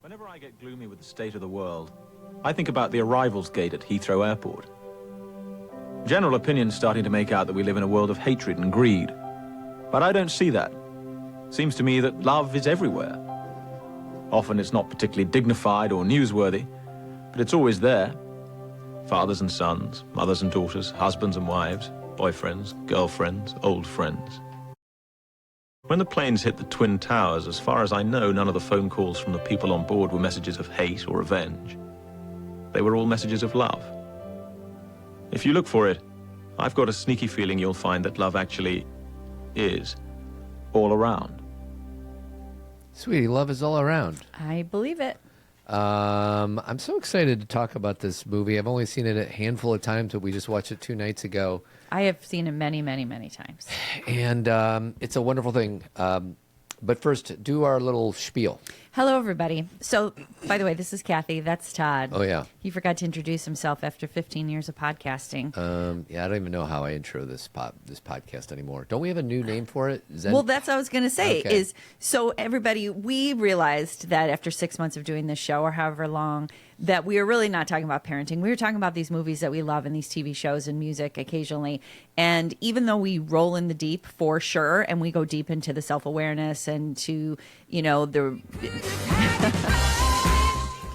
Whenever I get gloomy with the state of the world, I think about the arrivals gate at Heathrow Airport. General opinion's starting to make out that we live in a world of hatred and greed. But I don't see that. Seems to me that love is everywhere. Often it's not particularly dignified or newsworthy, but it's always there. Fathers and sons, mothers and daughters, husbands and wives, boyfriends, girlfriends, old friends. When the planes hit the Twin Towers, as far as I know, none of the phone calls from the people on board were messages of hate or revenge. They were all messages of love. If you look for it, I've got a sneaky feeling you'll find that love actually is all around. Sweetie, love is all around. I believe it. I'm so excited to talk about this movie. I've only seen it a handful of times, but we just watched it 2 nights ago. I have seen it many, many, many times. And it's a wonderful thing. But first, do our little spiel. Hello, everybody. So, by the way, this is Kathy. That's Todd. Oh, yeah. He forgot to introduce himself after 15 years of podcasting. Yeah, I don't even know how I intro this podcast anymore. Don't we have a new name for it? Well, that's what I was going to say. Okay. So everybody, we realized that after 6 months of doing this show or however long, that we were really not talking about parenting. We were talking about these movies that we love and these TV shows and music occasionally. And even though we roll in the deep for sure, and we go deep into the self-awareness and to, you know,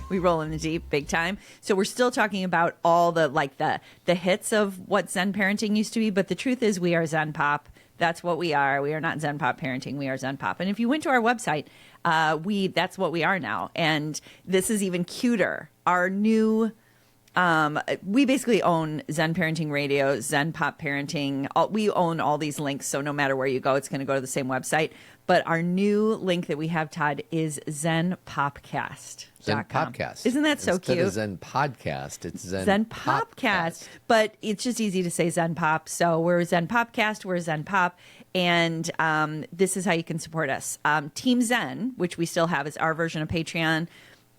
we roll in the deep big time. So we're still talking about all the hits of what Zen parenting used to be. But the truth is we are Zen Pop. That's what we are. We are not Zen Pop parenting. We are Zen Pop. And if you went to our website, that's what we are now. And this is even cuter. Our new, we basically own Zen Parenting Radio, Zen Pop Parenting. We own all these links. So no matter where you go, it's going to go to the same website. But our new link that we have, Todd, is ZenPopcast. Zen Popcast. Isn't that so Instead cute? of Zen Podcast, it's Zen Popcast. But it's just easy to say Zen Pop. So we're Zen Popcast, we're Zen Pop. And this is how you can support us. Team Zen, which we still have, is our version of Patreon.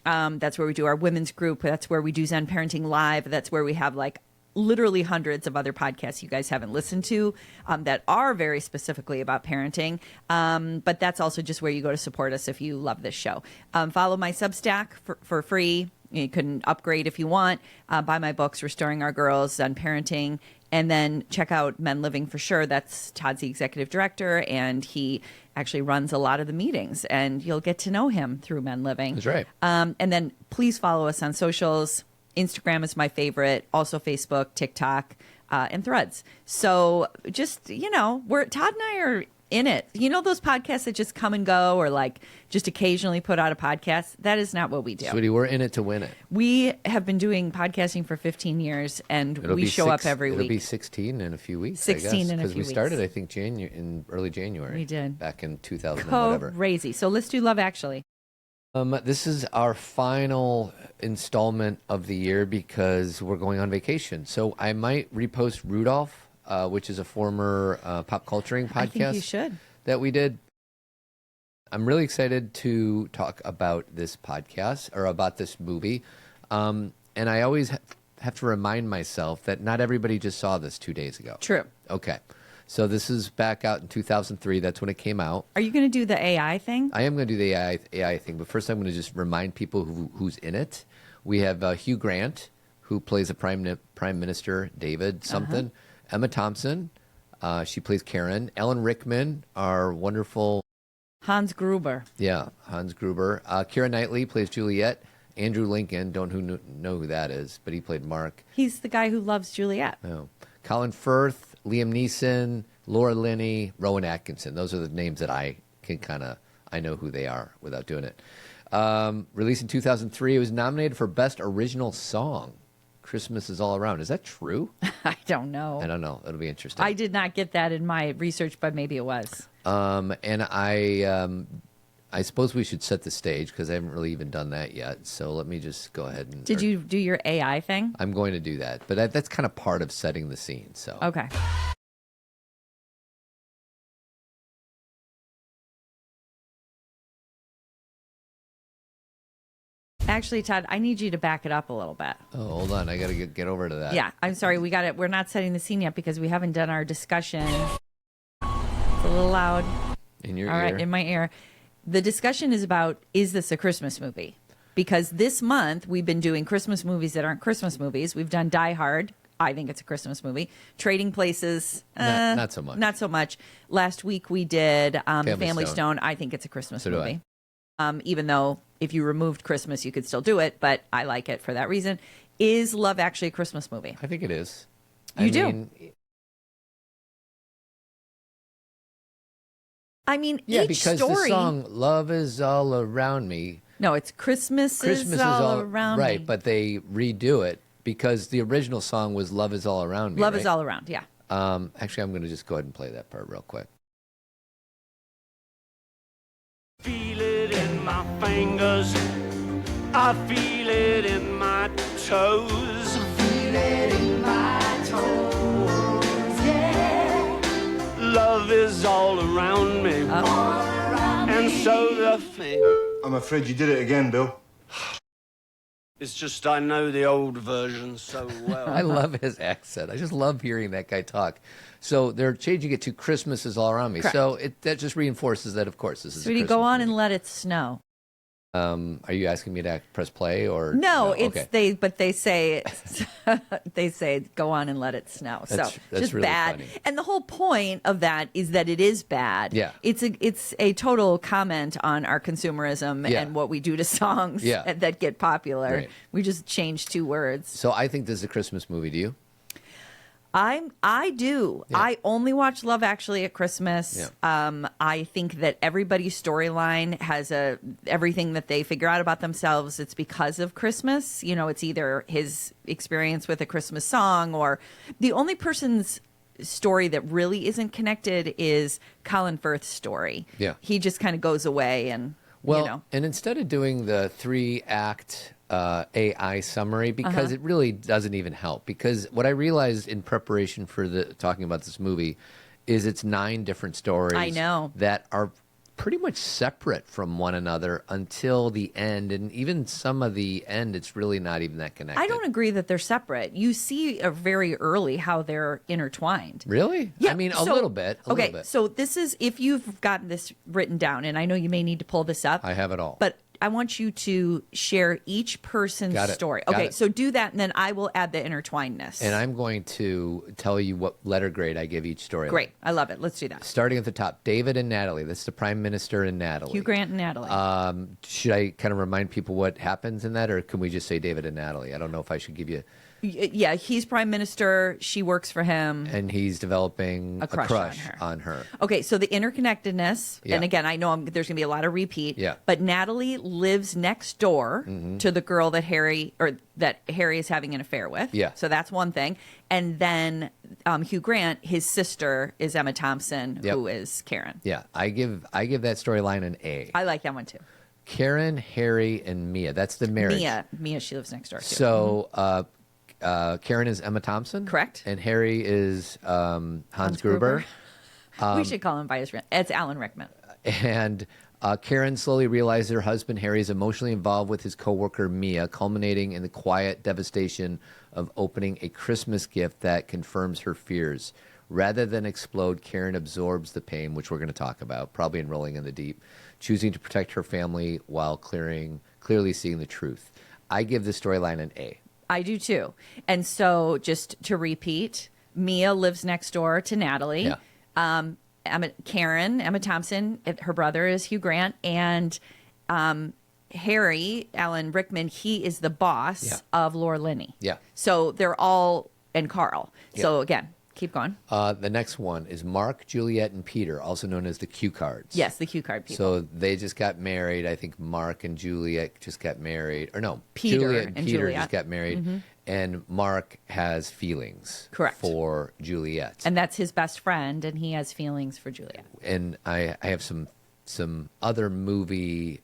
That's where we do our women's group. That's where we do Zen Parenting Live. That's where we have like literally hundreds of other podcasts you guys haven't listened to that are very specifically about parenting. But that's also just where you go to support us if you love this show. Follow my Substack for free. You can upgrade if you want. Buy my books, Restoring Our Girls, on parenting. And then check out Men Living for Sure. That's Todd's the executive director, and he actually runs a lot of the meetings. And you'll get to know him through Men Living. That's right. And then please follow us on socials. Instagram is my favorite. Also Facebook, TikTok, and Threads. So just, you know, Todd and I are in it. You know those podcasts that just come and go or like just occasionally put out a podcast? That is not what we do. Sweetie, we're in it to win it. We have been doing podcasting for 15 years, and we show up every week. It'll be 16 in a few weeks, 16 I guess, in a few because we weeks. started, I think, in early January. We did. Back in 2000 and whatever. Crazy. So let's do Love Actually. This is our final installment of the year because we're going on vacation. So I might repost Rudolph, which is a former pop culturing podcast I think you should. that we did. I'm really excited to talk about this podcast or about this movie. And I always have to remind myself that not everybody just saw this 2 days ago. True. Okay. So this is back out in 2003. That's when it came out. Are you going to do the AI thing? I am going to do the AI thing, but first I'm going to just remind people who's in it. We have Hugh Grant, who plays a Prime Minister, David something. Emma Thompson, she plays Karen. Ellen Rickman, our wonderful... Hans Gruber. Yeah, Hans Gruber. Keira Knightley plays Juliet. Andrew Lincoln, know who that is, but he played Mark. He's the guy who loves Juliet. Oh. Colin Firth, Liam Neeson, Laura Linney, Rowan Atkinson. Those are the names that I can I know who they are without doing it. Released in 2003, it was nominated for Best Original Song. Christmas is all around. Is that true? I don't know. I don't know. It'll be interesting. I did not get that in my research, but maybe it was. And I suppose we should set the stage because I haven't really even done that yet. So let me just go ahead and... Did you do your AI thing? I'm going to do that. But that's kind of part of setting the scene. So Okay. Actually, Todd, I need you to back it up a little bit. Oh, hold on. I got to get over to that. Yeah, I'm sorry. We're not setting the scene yet because we haven't done our discussion. It's a little loud. In your All ear? right, in my ear. The discussion is about, is this a Christmas movie? because this month we've been doing Christmas movies that aren't Christmas movies. We've done Die Hard. I think it's a Christmas movie. Trading Places, not so much. Not so much. Last week we did Family Stone. Stone. I think it's a Christmas So do movie. Even though if you removed Christmas, you could still do it, but I like it for that reason. Is Love Actually a Christmas movie? I think it is. You do? I mean, Yeah, each because story. the song "Love Is All Around Me." No, it's Christmas is all around right, me. but they redo it because the original song was "Love Is All Around Me." Love right? is all around, yeah. Actually, I'm going to just go ahead and play that part real quick. Feel it in my fingers. I feel it in my toes. I feel it in my toes, yeah. Love is all around me. And so the thing. I'm afraid you did it again, Bill. It's just I know the old version so well. I love his accent. I just love hearing that guy talk. So they're changing it to "Christmas Is All Around Me." Correct. So that just reinforces that, of course, this is. Sweetie, a go Christmas on movie. and let it snow. Are you asking me to press play or No, it's okay. they say they say go on and let it snow. That's so just really bad. funny. And the whole point of that is that it is bad. Yeah. It's a total comment on our consumerism Yeah. and what we do to songs Yeah. that get popular. Right. We just change two words. So I think this is a Christmas movie. Do you? I do. Yeah. I only watch Love Actually at Christmas. Yeah. I think that everybody's storyline has everything that they figure out about themselves. It's because of Christmas. You know, it's either his experience with a Christmas song, or the only person's story that really isn't connected is Colin Firth's story. Yeah. He just kind of goes away and, Well, you know. and instead of doing the 3-act AI summary, because it really doesn't even help. Because what I realized in preparation for talking about this movie is it's 9 different stories. I know. That are pretty much separate from one another until the end, and even some of the end, it's really not even that connected. I don't agree that they're separate. You see very early how they're intertwined. Really? Yeah, I mean, a so- little bit. A okay, little bit. so this is, if you've gotten this written down, and I know you may need to pull this up. I have it all. But I want you to share each person's Got it. story. Got Okay, it. so do that, and then I will add the intertwinedness. And I'm going to tell you what letter grade I give each story. Great. I love it. Let's do that. Starting at the top, David and Natalie. That's the Prime Minister and Natalie. Hugh Grant and Natalie. Should I kind of remind people what happens in that, or can we just say David and Natalie? I don't know if I should give you. Yeah, he's prime minister. She works for him. And he's developing A crush on her. Okay, so the interconnectedness, Yeah. and again, I know there's going to be a lot of repeat. Yeah. But Natalie lives next door to the girl that Harry is having an affair with. Yeah. So that's one thing. And then Hugh Grant, his sister is Emma Thompson, Yep. who is Karen. Yeah, I give that storyline an A. I like that one too. Karen, Harry, and Mia. That's the marriage. Mia, she lives next door too. So Karen is Emma Thompson. Correct. And Harry is Hans Gruber. We should call him by his friend. It's Alan Rickman. And Karen slowly realizes her husband Harry is emotionally involved with his coworker Mia, culminating in the quiet devastation of opening a Christmas gift that confirms her fears. Rather than explode, Karen absorbs the pain, which we're going to talk about, probably enrolling in the deep, choosing to protect her family while clearly seeing the truth. I give this storyline an A. I do too. And so, just to repeat, Mia lives next door to Natalie. Yeah. Emma Thompson, her brother is Hugh Grant, and Harry, Alan Rickman, he is the boss Yeah. of Laura Linney. Yeah. So they're all, and Carl. So again, keep going. The next one is Mark, Juliet, and Peter, also known as the Q cards. Yes, the cue card people. So they just got married. I think Mark and Juliet just got married. Or no, Peter Juliet and and Peter Juliet. just got married. And Mark has feelings Correct. for Juliet. And that's his best friend, and he has feelings for Julia. And I have some other movie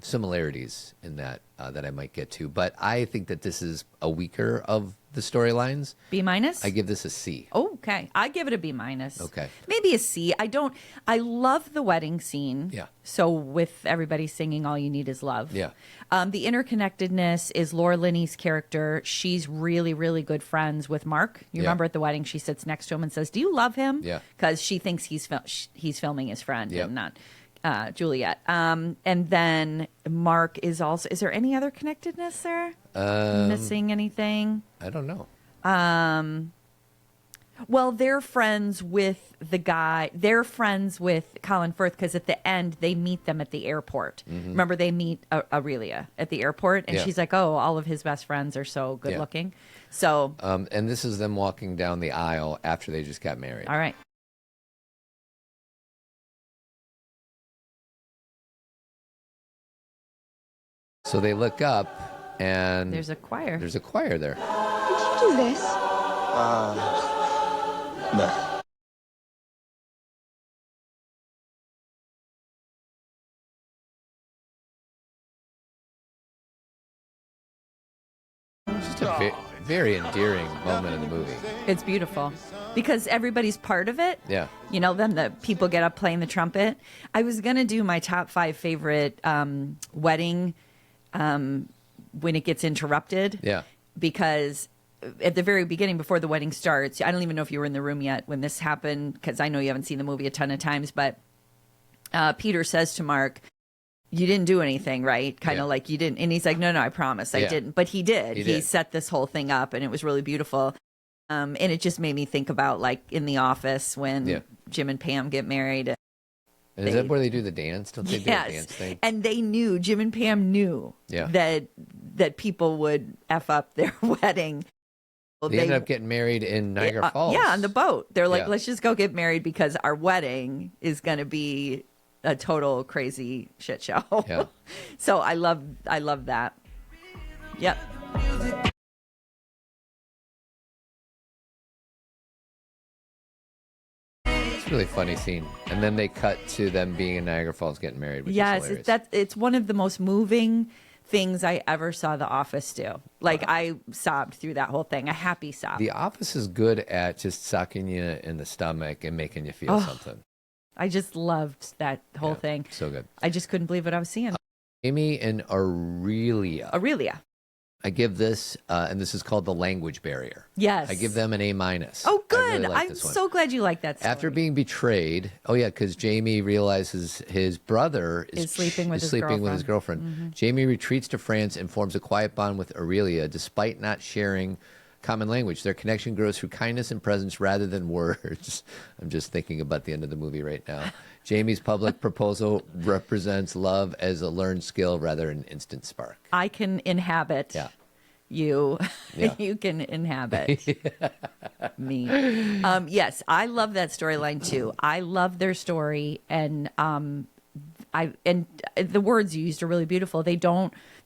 similarities in that that I might get to. But I think that this is a weaker of the storylines. B minus? I give this a C. Okay. I give it a B minus. Okay. Maybe a C. I love the wedding scene. Yeah. So with everybody singing All You Need Is Love. Yeah. The interconnectedness is Laura Linney's character. She's really, really good friends with Mark. You Yeah. remember at the wedding, she sits next to him and says, "Do you love him?" Yeah. Because she thinks he's filming his friend Yep. and not. Juliet. And then Mark is also. Is there any other connectedness there? Missing anything? I don't know. Well, they're friends with the guy. They're friends with Colin Firth because at the end they meet them at the airport. Remember, they meet Aurelia at the airport, and Yeah. she's like, "Oh, all of his best friends are so good looking." So, And this is them walking down the aisle after they just got married. all right. So they look up, and There's a choir. There's a choir there. Did you do this? No. Just a very endearing moment in the movie. It's beautiful because everybody's part of it. Yeah. You know, then the people get up playing the trumpet. I was going to do my top 5 favorite wedding when it gets interrupted. Yeah. Because at the very beginning, before the wedding starts, I don't even know if you were in the room yet when this happened, because I know you haven't seen the movie a ton of times, but Peter says to Mark, "You didn't do anything, right?" Kind of like you didn't. And he's like, no, I promise I didn't. But he did. He set this whole thing up, and it was really beautiful. And it just made me think about, like, in The Office when Jim and Pam get married. And is that where they do the dance? Don't they do a dance thing? And they knew, Jim and Pam knew that people would F up their wedding. Well, they ended up getting married in Niagara Falls. Yeah, on the boat. They're like, let's just go get married because our wedding is going to be a total crazy shit show. Yeah. So I love that. Yep. It's a really funny scene. And then they cut to them being in Niagara Falls getting married, which is hilarious. It's one of the most moving things I ever saw The Office do. Like, I sobbed through that whole thing. A happy sob. The Office is good at just sucking you in the stomach and making you feel something. I just loved that whole thing. So good. I just couldn't believe what I was seeing. Amy and Aurelia. Aurelia. I give this, and this is called The Language Barrier. Yes. I give them an A-. Oh, good. I really like I'm this one. so glad you like that story. After being betrayed, because Jamie realizes his brother is sleeping with his girlfriend. Mm-hmm. Jamie retreats to France and forms a quiet bond with Aurelia, despite not sharing common language. Their connection grows through kindness and presence rather than words. I'm just thinking about the end of the movie right now. Jamie's public proposal represents love as a learned skill rather than an instant spark. I can inhabit you. Yeah. You can inhabit me. Yes, I love that storyline too. I love their story, and the words you used are really beautiful.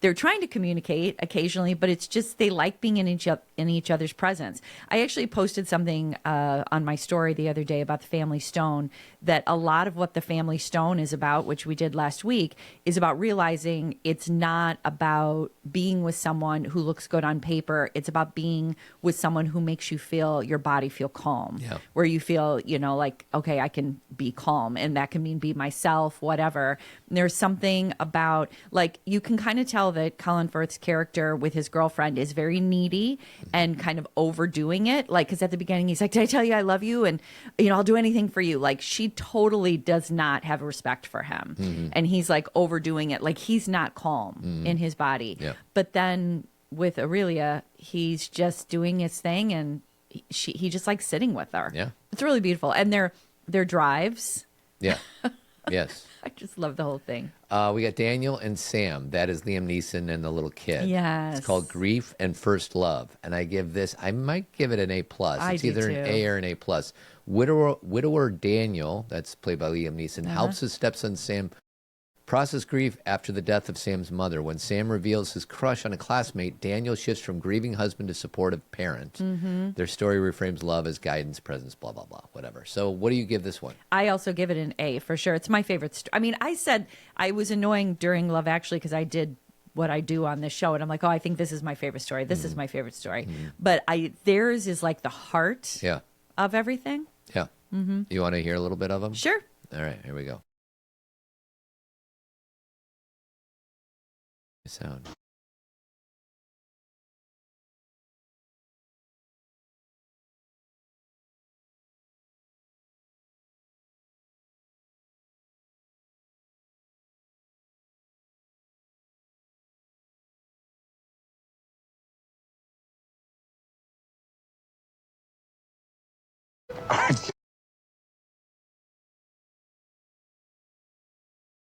They're trying to communicate occasionally, but it's just they like being in each other's presence. I actually posted something on my story the other day about the family stone, that a lot of what the family stone is about, which we did last week, is about realizing it's not about being with someone who looks good on paper. It's about being with someone who makes you feel, your body feel calm, where you feel, like, okay, I can be calm, and that can mean be myself, whatever. And there's something about, like, you can kind of tell that Colin Firth's character with his girlfriend is very needy and kind of overdoing it. Like, because at the beginning he's like, "Did I tell you I love you? And, I'll do anything for you." Like, she totally does not have respect for him. Mm-hmm. And he's like overdoing it. Like, he's not calm in his body. Yeah. But then with Aurelia, he's just doing his thing, and he just likes sitting with her. Yeah. It's really beautiful. And their drives. Yeah. Yes. I just love the whole thing. We got Daniel and Sam. That is Liam Neeson and the little kid. Yes. It's called Grief and First Love. And I might give it an A+. It's either an A or an A+. Widower Daniel, that's played by Liam Neeson, helps his stepson Sam process grief after the death of Sam's mother. When Sam reveals his crush on a classmate, Daniel shifts from grieving husband to supportive parent. Their story reframes love as guidance, presence, blah, blah, blah, whatever. So what do you give this one? I also give it an A for sure. It's my favorite. I mean, I said I was annoying during Love Actually because I did what I do on this show, and I'm like, oh, I think this is my favorite story. This is my favorite story. But theirs is like the heart of everything. Yeah. You want to hear a little bit of them? Sure. All right, here we go. Sound.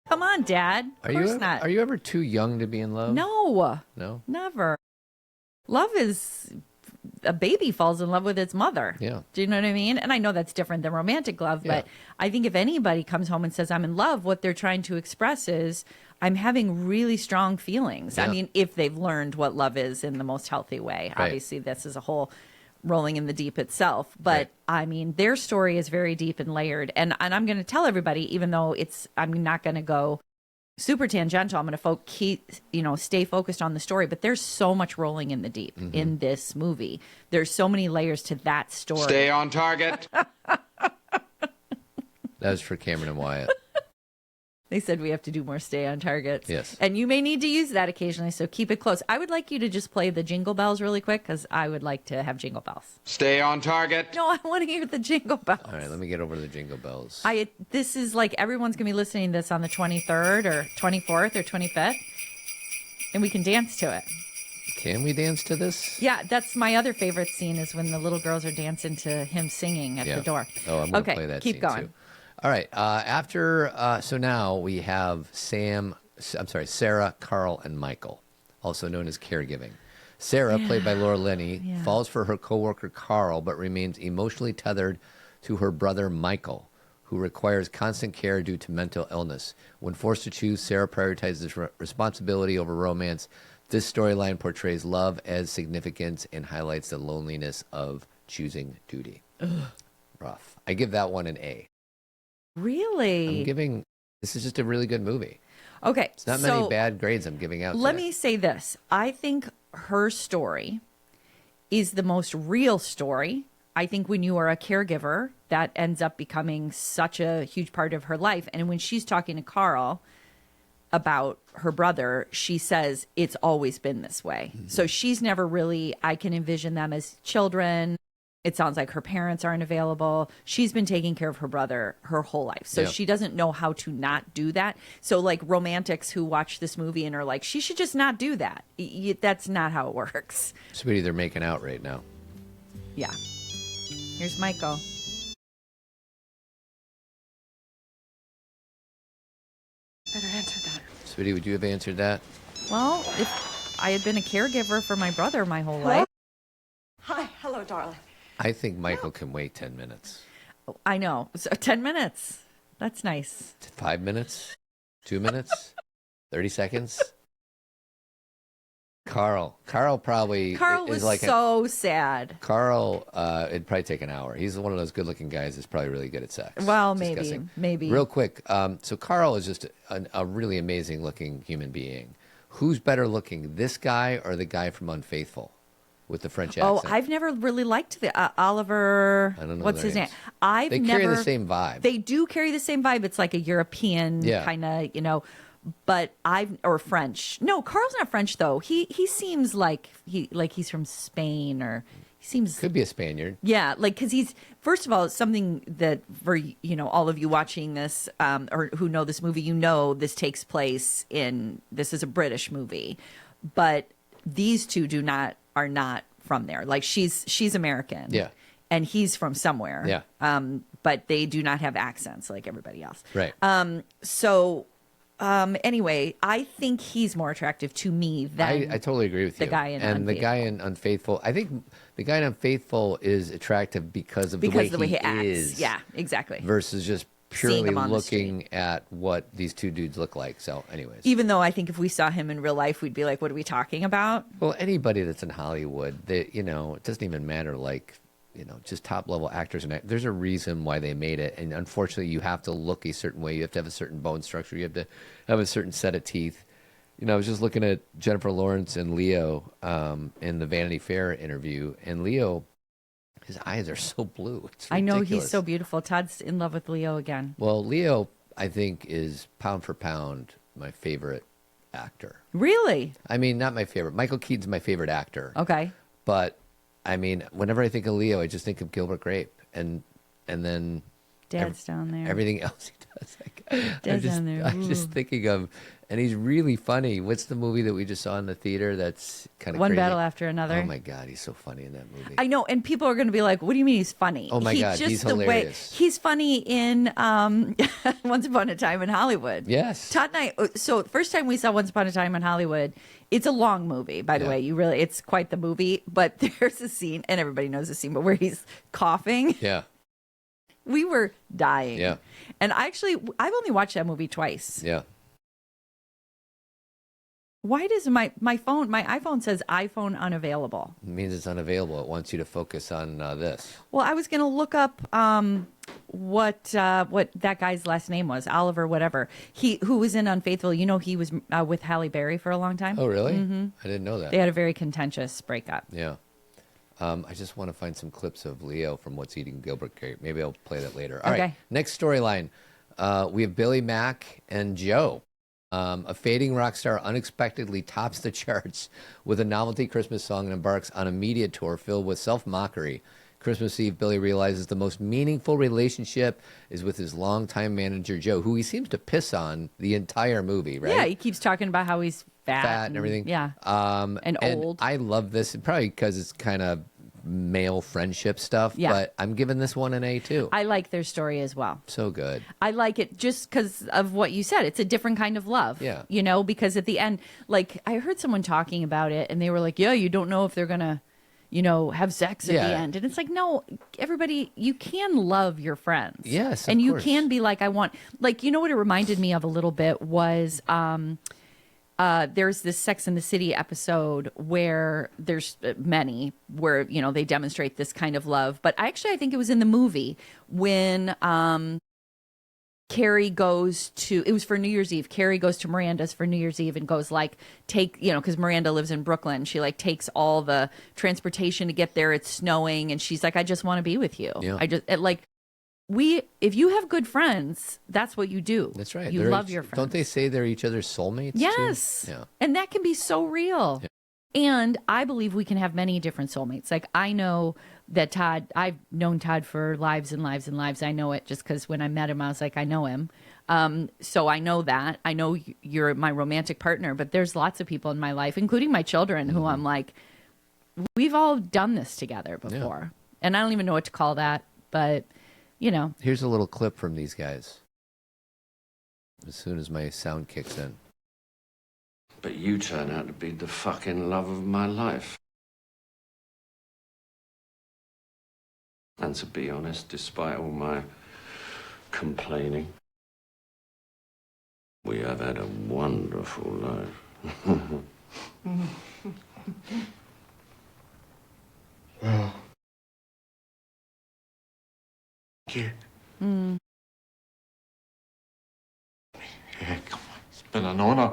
Come on, Dad. Of course not. Are you ever too young to be in love? No. No? Never. Love is a baby falls in love with its mother. Yeah. Do you know what I mean? And I know that's different than romantic love, but I think if anybody comes home and says, I'm in love, what they're trying to express is, I'm having really strong feelings. Yeah. I mean, if they've learned what love is in the most healthy way. Right. Obviously, this is a whole rolling in the deep itself. But Right. I mean, their story is very deep and layered. And I'm going to tell everybody, even though I'm not going to go super tangential. I'm going to stay focused on the story, but there's so much rolling in the deep in this movie. There's so many layers to that story. Stay on target. That was for Cameron and Wyatt. They said we have to do more stay on targets. Yes. And you may need to use that occasionally, so keep it close. I would like you to just play the jingle bells really quick, because I would like to have jingle bells. Stay on target. No, I want to hear the jingle bells. All right, let me get over to the jingle bells. This is like everyone's going to be listening to this on the 23rd or 24th or 25th, and we can dance to it. Can we dance to this? Yeah, that's my other favorite scene is when the little girls are dancing to him singing at the door. Oh, I'm going to okay, play that keep scene going. too. All right. So now we have Sarah, Carl, and Michael, also known as caregiving. Sarah, played by Laura Linney, falls for her coworker Carl, but remains emotionally tethered to her brother Michael, who requires constant care due to mental illness. When forced to choose, Sarah prioritizes responsibility over romance. This storyline portrays love as significance and highlights the loneliness of choosing duty. Rough. I give that one an A. Really? This is just a really good movie. Okay. It's not many bad grades I'm giving out. Let today. me say this. I think her story is the most real story. I think when you are a caregiver, that ends up becoming such a huge part of her life. And when she's talking to Carl about her brother, she says it's always been this way. So she's never really, I can envision them as children. It sounds like her parents aren't available. She's been taking care of her brother her whole life. So she doesn't know how to not do that. So like romantics who watch this movie and are like, she should just not do that. That's not how it works. Sweetie, they're making out right now. Yeah. Here's Michael. Better answer that. Sweetie, would you have answered that? Well, if I had been a caregiver for my brother my whole life. Hi, hello, darling. I think Michael can wait 10 minutes. I know. So 10 minutes. That's nice. 5 minutes? 2 minutes? 30 seconds? Carl probably Carl is was like so sad. Carl, it'd probably take an hour. He's one of those good-looking guys that's probably really good at sex. Well, Just maybe, guessing. maybe. Real quick, so Carl is just a really amazing-looking human being. Who's better looking, this guy or the guy from Unfaithful with the French accent? Oh, I've never really liked the Oliver. I don't know What's their his name? names. They carry the same vibe. They do carry the same vibe. It's like a European kind of, but or French. No, Carl's not French though. He seems like he's from Spain, or he seems Could be a Spaniard. Yeah, like because he's first of all something that for all of you watching this or who know this movie, this takes place this is a British movie, but these two are not from there. Like she's American, Yeah, and he's from somewhere, yeah. But they do not have accents like everybody else, Right. Anyway, I think he's more attractive to me than I totally agree with the you. guy in and the guy in Unfaithful. I think the guy in Unfaithful is attractive because of the way he acts. is. Yeah, exactly. Versus just Seeing purely him on the looking at what these two dudes look like. So, anyways. Even though I think if we saw him in real life, we'd be like, "What are we talking about?" Well, anybody that's in Hollywood, it doesn't even matter. Like, just top level actors, and there's a reason why they made it. And unfortunately, you have to look a certain way. You have to have a certain bone structure. You have to have a certain set of teeth. I was just looking at Jennifer Lawrence and Leo in the Vanity Fair interview, and Leo, his eyes are so blue. It's ridiculous. I know he's so beautiful. Todd's in love with Leo again. Well, Leo, I think, is pound for pound my favorite actor. Really? I mean, not my favorite. Michael Keaton's my favorite actor. Okay. But I mean, whenever I think of Leo, I just think of Gilbert Grape, and then Dad's down there. everything else he does. Dad's down there. I'm just thinking of, And he's really funny. What's the movie that we just saw in the theater that's kind of One crazy? Battle After Another. Oh, my God. He's so funny in that movie. I know, and people are going to be like, "What do you mean he's funny?" Oh my God, he's hilarious. He's funny in Once Upon a Time in Hollywood. Yes. Todd and I. So the first time we saw Once Upon a Time in Hollywood, it's a long movie, by the Yeah. way. It's quite the movie. But there's a scene, and everybody knows the scene, but where he's coughing. Yeah. We were dying. Yeah. And I've only watched that movie twice. Yeah. Why does my iPhone says iPhone unavailable? It means it's unavailable. It wants you to focus on this. Well, I was going to look up what that guy's last name was, Oliver, whatever. Who was in Unfaithful. You know, he was with Halle Berry for a long time. Oh, really? I didn't know that. They had a very contentious breakup. Yeah. I just want to find some clips of Leo from What's Eating Gilbert Grape. Maybe I'll play that later. All right. Okay. Next storyline. We have Billy Mack and Joe. A fading rock star unexpectedly tops the charts with a novelty Christmas song and embarks on a media tour filled with self-mockery. Christmas Eve, Billy realizes the most meaningful relationship is with his longtime manager, Joe, who he seems to piss on the entire movie, right? Yeah, he keeps talking about how he's fat And everything. Yeah. And old. I love this, probably because it's kind of male friendship stuff, Yeah. but I'm giving this one an A too. I like their story as well. So good. I like it just because of what you said. It's a different kind of love. Yeah. You know, because at the end, like, I heard someone talking about it and they were like, yeah, you don't know if they're going to, you know, have sex at Yeah. the end. And it's like, no, everybody, you can love your friends. Yes, of and you course. can be like, I want, like, you know what it reminded me of a little bit was, there's this Sex and the City episode where there's many where, you know, they demonstrate this kind of love. But I think it was in the movie when Carrie goes to, it was for New Year's Eve. Carrie goes to Miranda's for New Year's Eve and goes like, because Miranda lives in Brooklyn. She like takes all the transportation to get there. It's snowing. And she's like, I just want to be with you. Yeah. If you have good friends, that's what you do. That's right. You They're love each- your friends. Don't they say they're each other's soulmates? too? Yes. Yeah. And that can be so real. Yeah. And I believe we can have many different soulmates. Like, I know that I've known Todd for lives and lives and lives. I know it just because when I met him, I was like, I know him. So I know that. I know you're my romantic partner, but there's lots of people in my life, including my children, who I'm like, we've all done this together before. And I don't even know what to call that, but, you know. Here's a little clip from these guys. As soon as my sound kicks in. But you turn out to be the fucking love of my life. And to be honest, despite all my complaining, we have had a wonderful life. Well. Thank you. Yeah, come on. It's been an honor.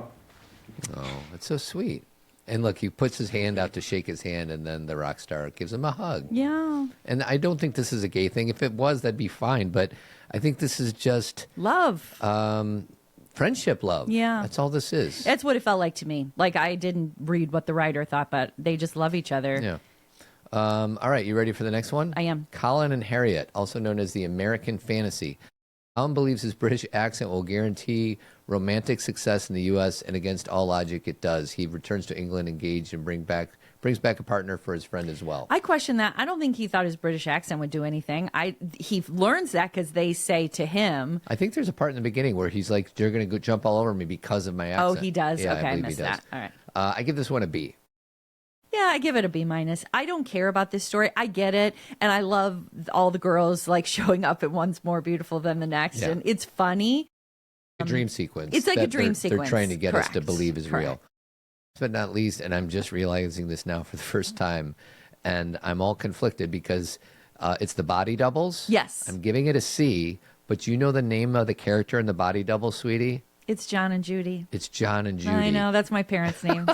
Oh, it's so sweet. And look, he puts his hand out to shake his hand, and then the rock star gives him a hug. Yeah. And I don't think this is a gay thing. If it was, that'd be fine. But I think this is just Love. friendship love. Yeah. That's all this is. That's what it felt like to me. Like, I didn't read what the writer thought, but they just love each other. Yeah. All right, you ready for the next one? I am. Colin and Harriet, also known as the American Fantasy. Colin believes his British accent will guarantee romantic success in the U.S., and against all logic, it does. He returns to England engaged and brings back a partner for his friend as well. I question that. I don't think he thought his British accent would do anything. He learns that because they say to him. I think there's a part in the beginning where he's like, "You're going to jump all over me because of my accent." Oh, he does? Yeah, Okay, I believe missed he does. that. All right. I give this one a B. Yeah, I give it a B minus. I don't care about this story. I get it. And I love all the girls like showing up and one's more beautiful than the next. Yeah. And it's funny. A dream sequence. It's like a that dream they're sequence. trying to get us to Correct. believe is Correct. real. But not least, and I'm just realizing this now for the first time, and I'm all conflicted because it's the body doubles. Yes. I'm giving it a C, but you know the name of the character in the body double, sweetie? It's John and Judy. It's John and Judy. I know. That's my parents' names.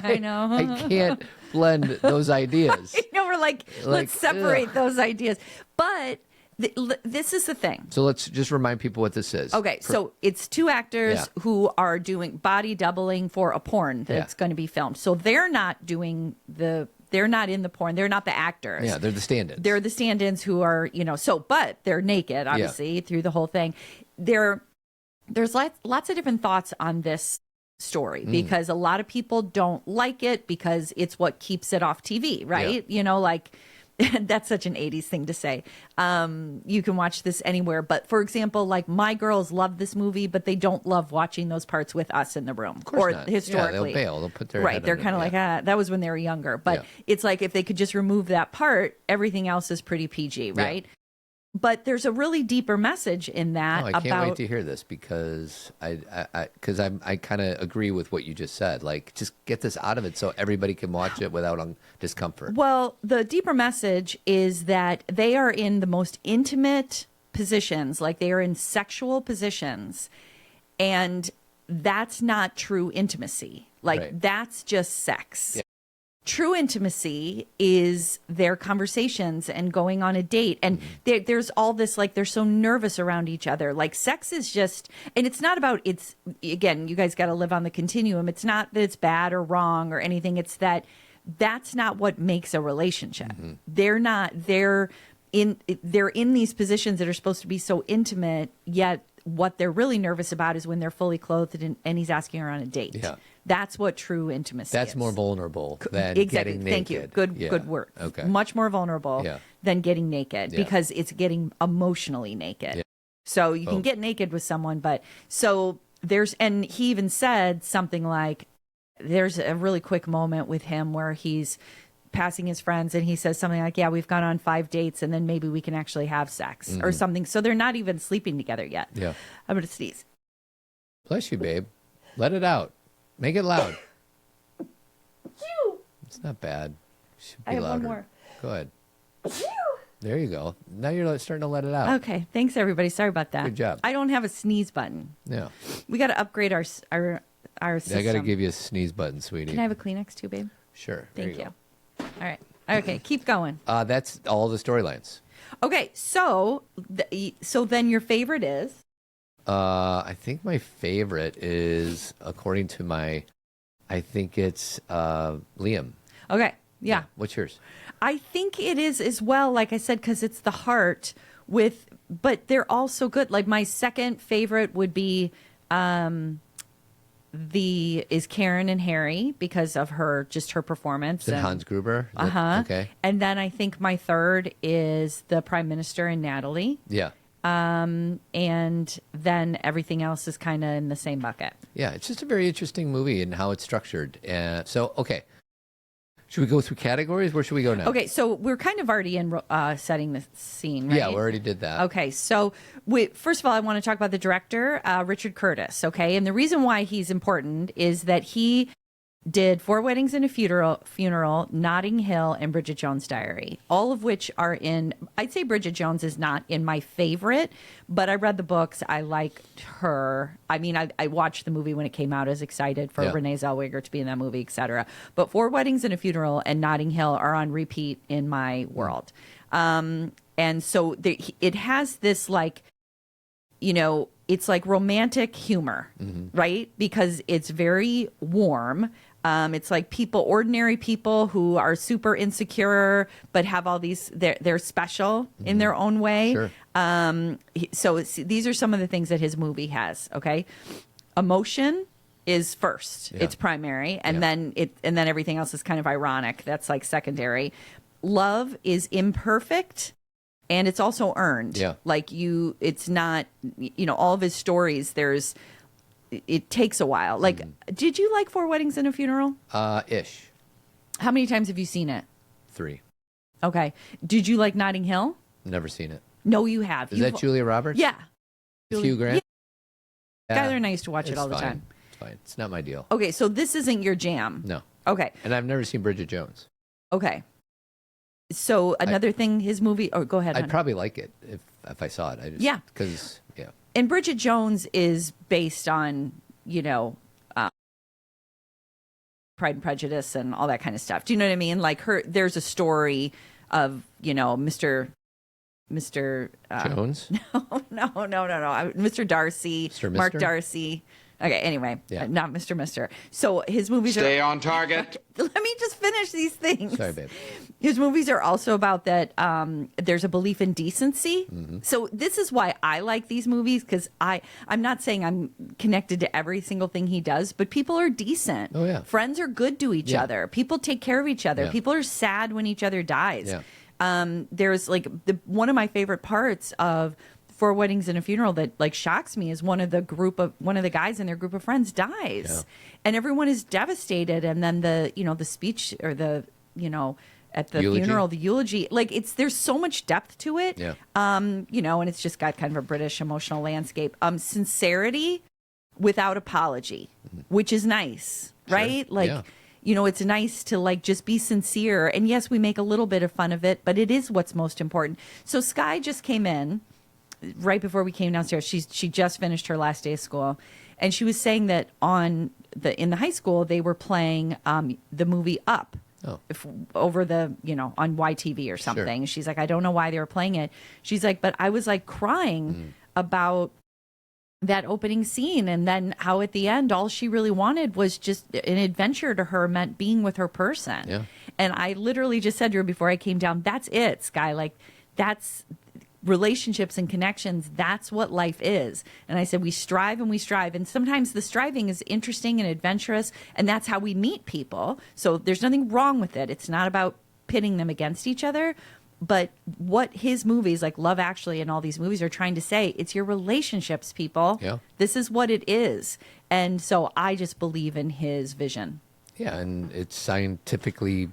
I know. I can't blend those ideas. I know. We're like let's separate ugh. those ideas. But this is the thing. So let's just remind people what this is. Okay, so it's two actors Yeah. who are doing body doubling for a porn that's going to be filmed. So they're not doing they're not in the porn. They're not the actors. Yeah, they're the stand-ins. They're the stand-ins who are, but they're naked, obviously, through the whole thing. There's lots of different thoughts on this story because a lot of people don't like it because it's what keeps it off TV, right? Yeah. You know, like that's such an 80s thing to say. You can watch this anywhere. But for example, like my girls love this movie, but they don't love watching those parts with us in the room. Of course or not. historically. Yeah, they'll bail. They'll put their right. head They're under kind of it. like, Yeah. that was when they were younger. But Yeah. it's like if they could just remove that part, everything else is pretty PG, right? But there's a really deeper message in that No, I can't wait to hear this because I kind of agree with what you just said. Like, just get this out of it so everybody can watch it without discomfort. Well, the deeper message is that they are in the most intimate positions, like they are in sexual positions, and that's not true intimacy. Like Right. that's just sex. Yeah. True intimacy is their conversations and going on a date. And there's all this, like, they're so nervous around each other. Like, sex is just, and it's not about, it's, again, you guys got to live on the continuum. It's not that it's bad or wrong or anything. It's that that's not what makes a relationship. They're in these positions that are supposed to be so intimate, yet what they're really nervous about is when they're fully clothed and he's asking her on a date. Yeah. That's what true intimacy That's is. more vulnerable than Exactly. getting naked. Thank you. Good Yeah. good work. Okay. Much more vulnerable Yeah. than getting naked Yeah. because it's getting emotionally naked. Yeah. So you Boom. can get naked with someone, but so there's, and he even said something like, there's a really quick moment with him where he's passing his friends and he says something like, yeah, we've gone on 5 dates and then maybe we can actually have sex or something. So they're not even sleeping together yet. Yeah. I'm going to sneeze. Bless you, babe. Let it out. Make it loud. It's not bad. Should be I have louder. one more. Go ahead. There you go. Now you're starting to let it out. Okay. Thanks everybody. Sorry about that. Good job. I don't have a sneeze button. Yeah. We got to upgrade our system. I got to give you a sneeze button, sweetie. Can I have a Kleenex too, babe? Sure. There Thank you. go. All right. Okay, keep going. That's all the storylines. Okay, so so then your favorite is? I think my favorite is, according to I think it's Liam. Okay, yeah. What's yours? I think it is as well, like I said, because it's the heart but they're all so good. Like my second favorite would be is Karen and Harry because of her performance. Is it Hans Gruber? Okay. And then I think my third is the Prime Minister and Natalie. Yeah. And then everything else is kind of in the same bucket. Yeah, it's just a very interesting movie and how it's structured. So, okay. Should we go through categories? Where should we go now? Okay, so we're kind of already in setting the scene, right? Yeah, we already did that. Okay, so first of all, I want to talk about the director, Richard Curtis, okay? And the reason why he's important is that he did Four Weddings and a Funeral, Notting Hill, and Bridget Jones' Diary, all of which are I'd say Bridget Jones is not in my favorite, but I read the books. I liked her. I mean, I watched the movie when it came out. I was excited for Renee Zellweger to be in that movie, etc. But Four Weddings and a Funeral and Notting Hill are on repeat in my world. And so it has this it's like romantic humor, right? Because it's very warm. It's like ordinary people who are super insecure, but have all these, they're special in their own way. Sure. So these are some of the things that his movie has. Okay. Emotion is first. Yeah. It's primary. And then everything else is kind of ironic. That's like secondary. Love is imperfect. And it's also earned. Yeah. Like it's not, all of his stories, it takes a while. Like, did you like Four Weddings and a Funeral? Ish. How many times have you seen it? 3. Okay. Did you like Notting Hill? Never seen it. No, you have. Is that Julia Roberts? Yeah. Hugh Grant? Yeah. Skylar and I used to watch it It's all the fine. time. It's fine. It's not my deal. Okay, so this isn't your jam. No. Okay. And I've never seen Bridget Jones. Okay. So another thing, his movie. Oh, go ahead. I'd honey. probably like it if I saw it. Yeah. Because, yeah. And Bridget Jones is based on, Pride and Prejudice and all that kind of stuff. Do you know what I mean? Like there's a story of, Mr. Jones? No. Mr. Darcy, Mr. Mark Mister? Darcy. Okay, anyway, Yeah. not Mr. Mister. So his movies Stay are... on target. Let me just finish these things. Sorry, babe. His movies are also about that there's a belief in decency. So this is why I like these movies, because I'm not saying I'm connected to every single thing he does, but people are decent. Oh, yeah. Friends are good to each Yeah. other. People take care of each other. Yeah. People are sad when each other dies. Yeah. There's like one of my favorite parts of Four Weddings and a Funeral that like shocks me is one of the guys in their group of friends dies, Yeah. and everyone is devastated. And then the speech or the at the Eulogy? funeral, the eulogy, like there's so much depth to it. Yeah. And it's just got kind of a British emotional landscape. Sincerity without apology, which is nice, right? Like. Yeah. It's nice to like just be sincere. And yes, we make a little bit of fun of it, but it is what's most important. So Sky just came in right before we came downstairs. She just finished her last day of school, and she was saying that in the high school they were playing the movie Up. Oh. Over the on YTV or something. Sure. She's like, I don't know why they were playing it. She's like, but I was like crying about that opening scene, and then how at the end all she really wanted was just an adventure to her meant being with her person. Yeah. And I literally just said to her before I came down, that's it, Sky. Like that's relationships and connections. That's what life is. And I said, we strive and we strive. And sometimes the striving is interesting and adventurous, and that's how we meet people. So there's nothing wrong with it. It's not about pitting them against each other. But what his movies, like Love Actually and all these movies, are trying to say, it's your relationships, people. Yeah. This is what it is. And so I just believe in his vision. Yeah, and it's scientifically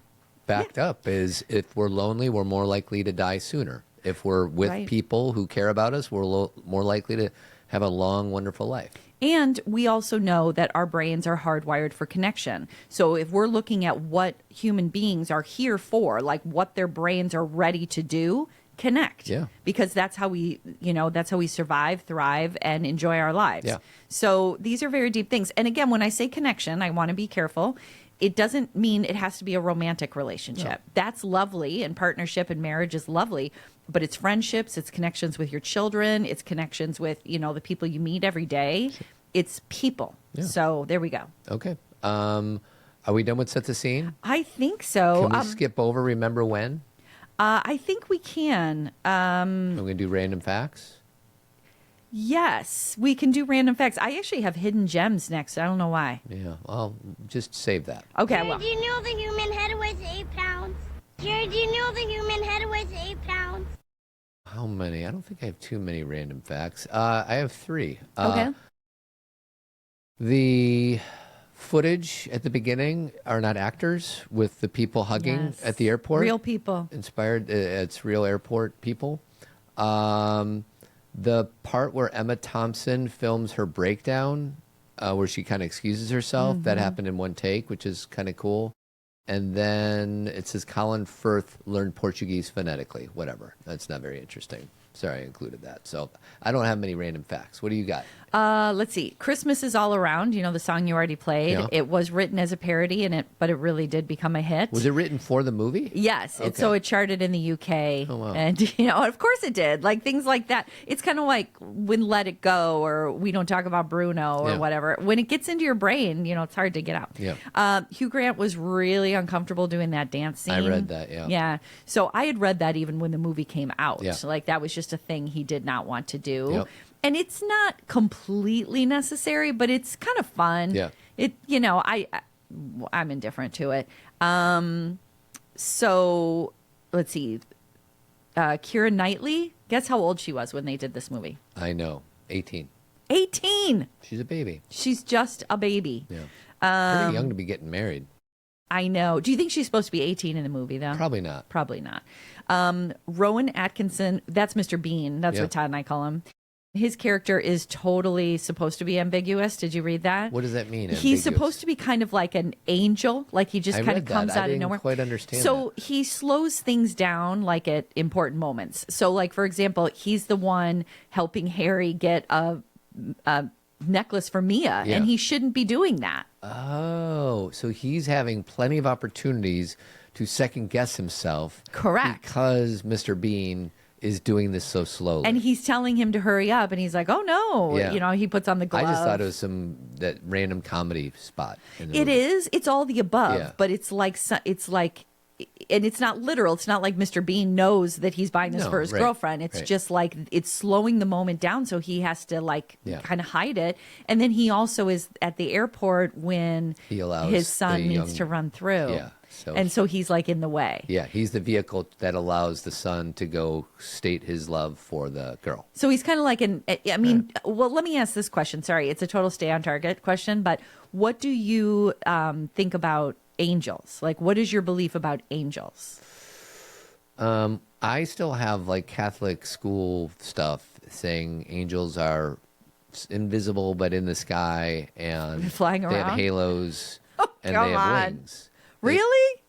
backed up. Is if we're lonely, we're more likely to die sooner. If we're with Right. people who care about us, we're more likely to have a long, wonderful life. And we also know that our brains are hardwired for connection. So if we're looking at what human beings are here for, like what their brains are ready to do, connect. Yeah. Because that's how we survive, thrive, and enjoy our lives. Yeah. So these are very deep things. And again, when I say connection, I want to be careful. It doesn't mean it has to be a romantic relationship. No. That's lovely, and partnership and marriage is lovely. But it's friendships, it's connections with your children, it's connections with, the people you meet every day. It's people. Yeah. So there we go. Okay. Are we done with Set the Scene? I think so. Can we skip over Remember When? I think we can. I'm going to do random facts. Yes, we can do random facts. I actually have hidden gems next. I don't know why. Yeah, I'll just save that. Okay, Jared, well. do you know the human head weighs 8 pounds? Jared, do you know the human head weighs 8 pounds? How many? I don't think I have too many random facts. I have 3. Okay. The footage at the beginning are not actors with the people hugging Yes. at the airport. Real people. Inspired. It's real airport people. The part where Emma Thompson films her breakdown, where she kind of excuses herself, that happened in one take, which is kind of cool. And then it says Colin Firth learned Portuguese phonetically. Whatever. That's not very interesting. Sorry, I included that. So I don't have many random facts. What do you got? Let's see. Christmas is All Around, the song you already played. Yeah. It was written as a parody, but it really did become a hit. Was it written for the movie? Yes. Okay. So it charted in the UK. Oh, wow. And, of course it did. Like things like that. It's kind of like when Let It Go or We Don't Talk About Bruno or Yeah. whatever. When it gets into your brain, it's hard to get out. Yeah. Hugh Grant was really uncomfortable doing that dance scene. I read that, yeah. Yeah. So I had read that even when the movie came out. Yeah. Like that was just a thing he did not want to do. Yep. And it's not completely necessary, but it's kind of fun. Yeah. I'm indifferent to it. So let's see. Keira Knightley, guess how old she was when they did this movie? I know. 18. 18. She's a baby. She's just a baby. Yeah. Pretty young to be getting married. I know. Do you think she's supposed to be 18 in the movie, though? Probably not. Probably not. Rowan Atkinson, that's Mr. Bean. That's Yeah. what Todd and I call him. His character is totally supposed to be ambiguous. Did you read that? What does that mean? He's ambiguous? supposed to be kind of like an angel, like he just I kind of read that. comes I out of didn't nowhere. quite understand So he slows things down like at important moments. So like for example, he's the one helping Harry get a necklace for Mia, Yeah. and he shouldn't be doing that. Oh, so he's having plenty of opportunities to second guess himself. Correct. Because Mr. Bean is doing this so slowly. And he's telling him to hurry up, and he's like, "Oh no!" Yeah. You know, he puts on the glove. I just thought it was that random comedy spot. In the It movie. is. It's all the above, Yeah. but it's like, and it's not literal. It's not like Mr. Bean knows that he's buying this No, for his right, girlfriend. It's right. just like it's slowing the moment down, so he has to Yeah. kind of hide it. And then he also is at the airport when He allows his son the needs young- to run through. Yeah, so he's like in the way. Yeah, he's the vehicle that allows the son to go state his love for the girl. So he's kind of like well, let me ask this question. Sorry, it's a total stay on target question, but what do you think about angels? Like, what is your belief about angels? I still have like Catholic school stuff saying angels are invisible but in the sky and Flying they around? have halos and come they have on. wings. Really?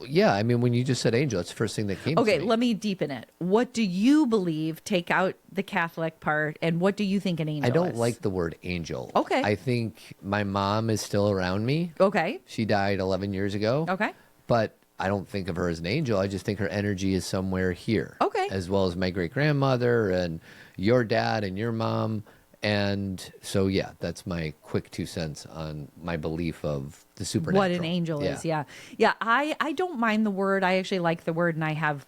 Yeah, I mean, when you just said angel, that's the first thing that came Okay, to me. let me deepen it. What do you believe? Take out the Catholic part, and what do you think an angel I don't is? like the word angel. Okay. I think my mom is still around me. Okay. She died 11 years ago. Okay. But I don't think of her as an angel. I just think her energy is somewhere here. Okay. As well as my great grandmother and your dad and your mom. And so, yeah, that's my quick 2 cents on my belief of the supernatural. What an angel is, yeah. I don't mind the word. I actually like the word, and I have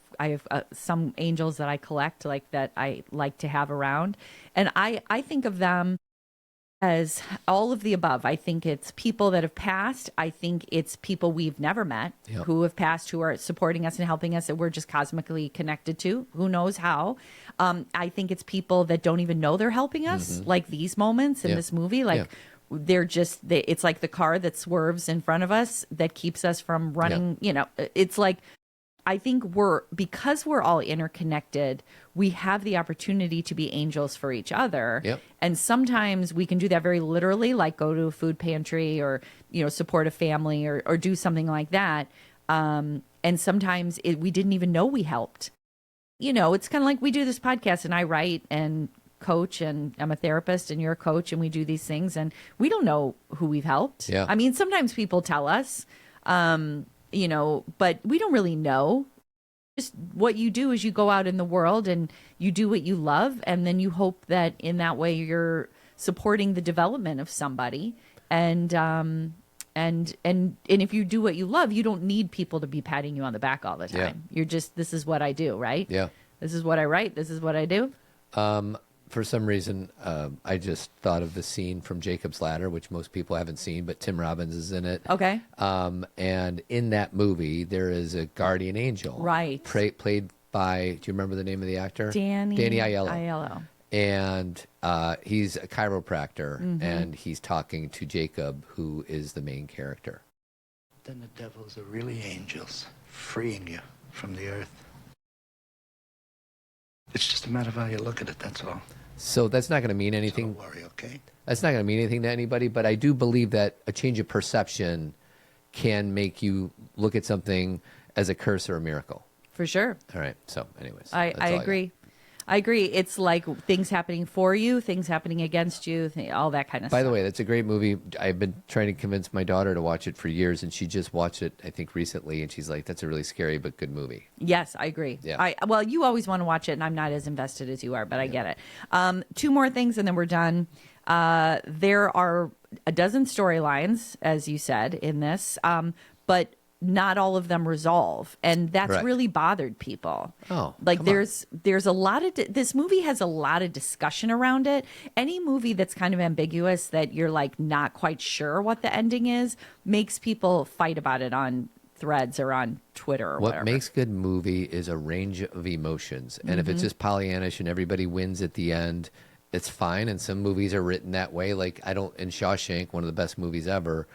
some angels that I collect, like that I like to have around, and I think of them as all of the above. I think it's people that have passed. I think it's people we've never met Yep. who have passed, who are supporting us and helping us, that we're just cosmically connected to. Who knows how? I think it's people that don't even know they're helping us, like these moments in Yeah. this movie. Like Yeah. they're just, it's like the car that swerves in front of us that keeps us from running. You know, it's like, I think because we're all interconnected, we have the opportunity to be angels for each other. Yep. And sometimes we can do that very literally, like go to a food pantry or, support a family or do something like that. And sometimes we didn't even know we helped. It's kind of like we do this podcast and I write and coach, and I'm a therapist and you're a coach, and we do these things and we don't know who we've helped. Yeah. I mean, sometimes people tell us, but we don't really know. Just what you do is you go out in the world and you do what you love, and then you hope that in that way you're supporting the development of somebody. And if you do what you love, you don't need people to be patting you on the back all the time. Yeah. You're just, this is what I do, right? Yeah. This is what I write. This is what I do. For some reason, I just thought of the scene from Jacob's Ladder, which most people haven't seen, but Tim Robbins is in it. Okay. And in that movie, there is a guardian angel. Right. Played by, do you remember the name of the actor? Danny Aiello. And he's a chiropractor, and he's talking to Jacob, who is the main character. Then the devils are really angels, freeing you from the earth. It's just a matter of how you look at it, that's all. So that's not going to mean So anything. don't worry, okay? That's not going to mean anything to anybody, but I do believe that a change of perception can make you look at something as a curse or a miracle. For sure. All right. So, anyways, I that's all got. agree. I agree. It's like things happening for you, things happening against you, all that kind of stuff. By the way, that's a great movie. I've been trying to convince my daughter to watch it for years, and she just watched it, I think, recently, and she's like, "That's a really scary but good movie." Yes, I agree. Yeah. Well, you always want to watch it, and I'm not as invested as you are, but I get it. 2 more things, and then we're done. There are a dozen storylines, as you said, in this, but not all of them resolve, and that's Correct. really bothered people. Oh, like come on. there's a lot of this movie has a lot of discussion around it. Any movie that's kind of ambiguous, that you're like not quite sure what the ending is, makes people fight about it on threads or on Twitter or What whatever. makes good movie is a range of emotions, and if it's just Pollyannish and everybody wins at the end, it's fine. And some movies are written that way. Like in Shawshank, one of the best movies ever.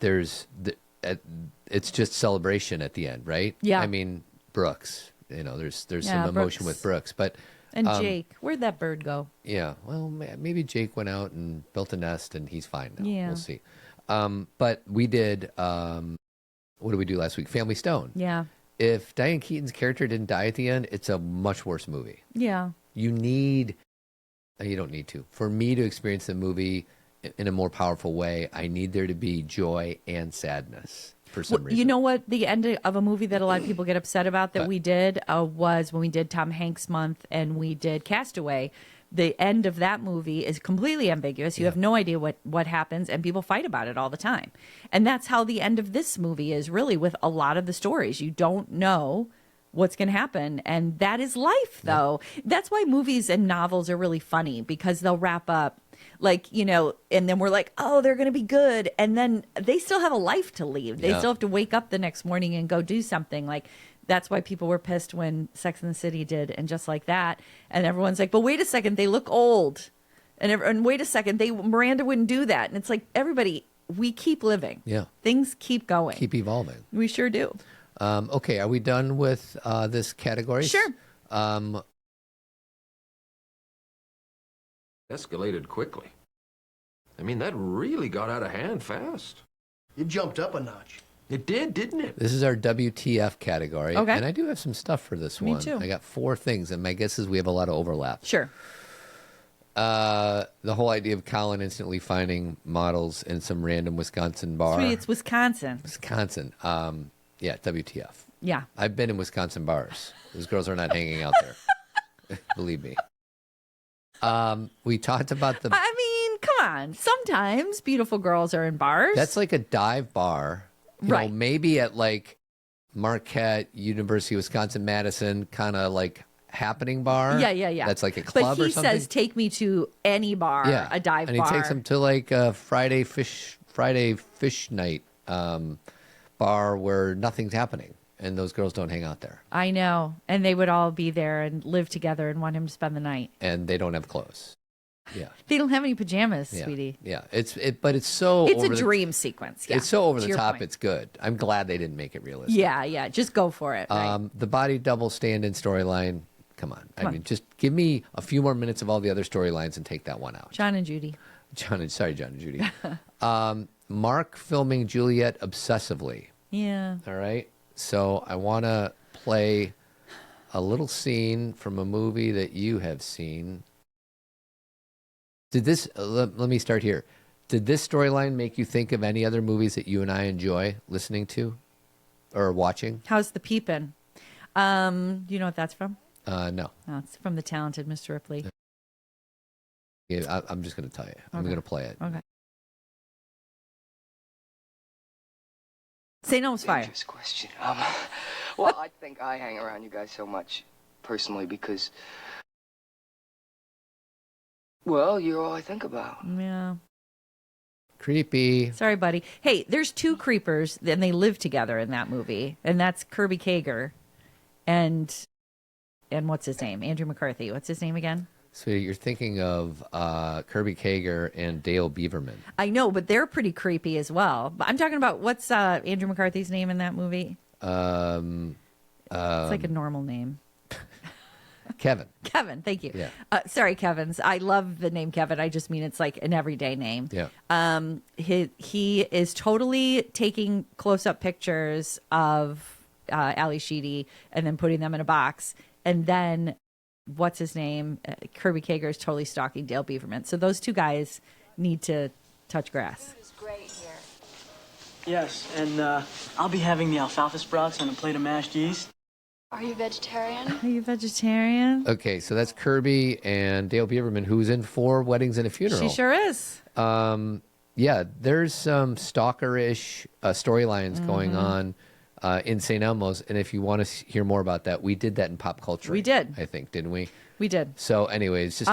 It's just celebration at the end, right? Yeah. I mean, Brooks, there's Yeah, some emotion Brooks. with Brooks, but And Jake, where'd that bird go? yeah, well, maybe Jake went out and built a nest and he's fine now. Yeah. We'll see. But we did, what did we do last week? Family Stone. Yeah. If Diane Keaton's character didn't die at the end, it's a much worse movie. Yeah. You don't need to. For me to experience the movie in a more powerful way, I need there to be joy and sadness. for some reason. You know what? The end of a movie that a lot of people get upset about that we did was when we did Tom Hanks month and we did Castaway. The end of that movie is completely ambiguous. You have no idea what happens, and people fight about it all the time. And that's how the end of this movie is really with a lot of the stories. You don't know what's going to happen. And that is life, though. That's why movies and novels are really funny, because they'll wrap up like, you know, and then we're like, oh, they're going to be good. And then they still have a life to lead. They still have to wake up the next morning and go do something. Like, that's why people were pissed when Sex and the City did And Just Like That. And everyone's like, but wait a second, they look old. And wait a second, Miranda wouldn't do that. And it's like, everybody, we keep living. Yeah. Things keep going. Keep evolving. We sure do. Okay, are we done with this category? Sure. Escalated quickly. I mean, that really got out of hand fast. You jumped up a notch. It did, didn't it? This is our WTF category. Okay. And I do have some stuff for this Me one. too. I got 4 things, and my guess is we have a lot of overlap. Sure. The whole idea of Colin instantly finding models in some random Wisconsin bar. Sweetie, it's Wisconsin. Wisconsin. Yeah, WTF. Yeah. I've been in Wisconsin bars. Those girls are not hanging out there. Believe me. We talked about the... I mean, come on. Sometimes beautiful girls are in bars. That's like a dive bar. You know, maybe at like Marquette, University of Wisconsin-Madison, kind of like happening bar. Yeah. That's like a club or something. But he says, take me to any bar, a dive bar. And he takes them to like a Friday fish night bar where nothing's happening. And those girls don't hang out there. I know. And they would all be there and live together and want him to spend the night. And they don't have clothes. Yeah. They don't have any pajamas, sweetie. Yeah. But it's so It's a dream sequence. Yeah. It's so over To the your top, point. it's good. I'm glad they didn't make it realistic. Yeah. Just go for it. Right? The body double stand-in storyline. Come on. I mean, just give me a few more minutes of all the other storylines and take that one out. John and Judy. John and Judy. Mark filming Juliet obsessively. Yeah. All right. So I want to play a little scene from a movie that you have seen. Did this, let me start here. Did this storyline make you think of any other movies that you and I enjoy listening to or watching? How's the peepin'? Do you know what that's from? No. Oh, it's from The Talented Mr. Ripley. Yeah, I'm just going to tell you. I'm going to play it. Okay. St. Elmo's Fire. Dangerous question. Well, I think I hang around you guys so much personally because, well, you're all I think about. Yeah. Creepy. Sorry, buddy. Hey, there's 2 creepers, and they live together in that movie, and that's Kirby Kager and what's his name? Andrew McCarthy. What's his name again? So you're thinking of Kirby Kager and Dale Beaverman. I know, but they're pretty creepy as well. But I'm talking about what's Andrew McCarthy's name in that movie? It's like a normal name. Kevin. Kevin, thank you. Yeah. Sorry, Kevin's. I love the name Kevin. I just mean it's like an everyday name. Yeah. He is totally taking close-up pictures of Ali Sheedy and then putting them in a box. And then, what's his name? Kirby Kager is totally stalking Dale Beaverman. So those 2 guys need to touch grass. It's great here. Yes, and I'll be having the alfalfa sprouts on a plate of mashed yeast. Are you vegetarian? Are you vegetarian? Okay, so that's Kirby and Dale Beaverman, who's in 4 Weddings and a Funeral. She sure is. Yeah, there's some stalker-ish storylines going on in St. Elmo's, and if you want to hear more about that, we did that in Pop Culture. We did. I think, didn't we? We did. So anyways, just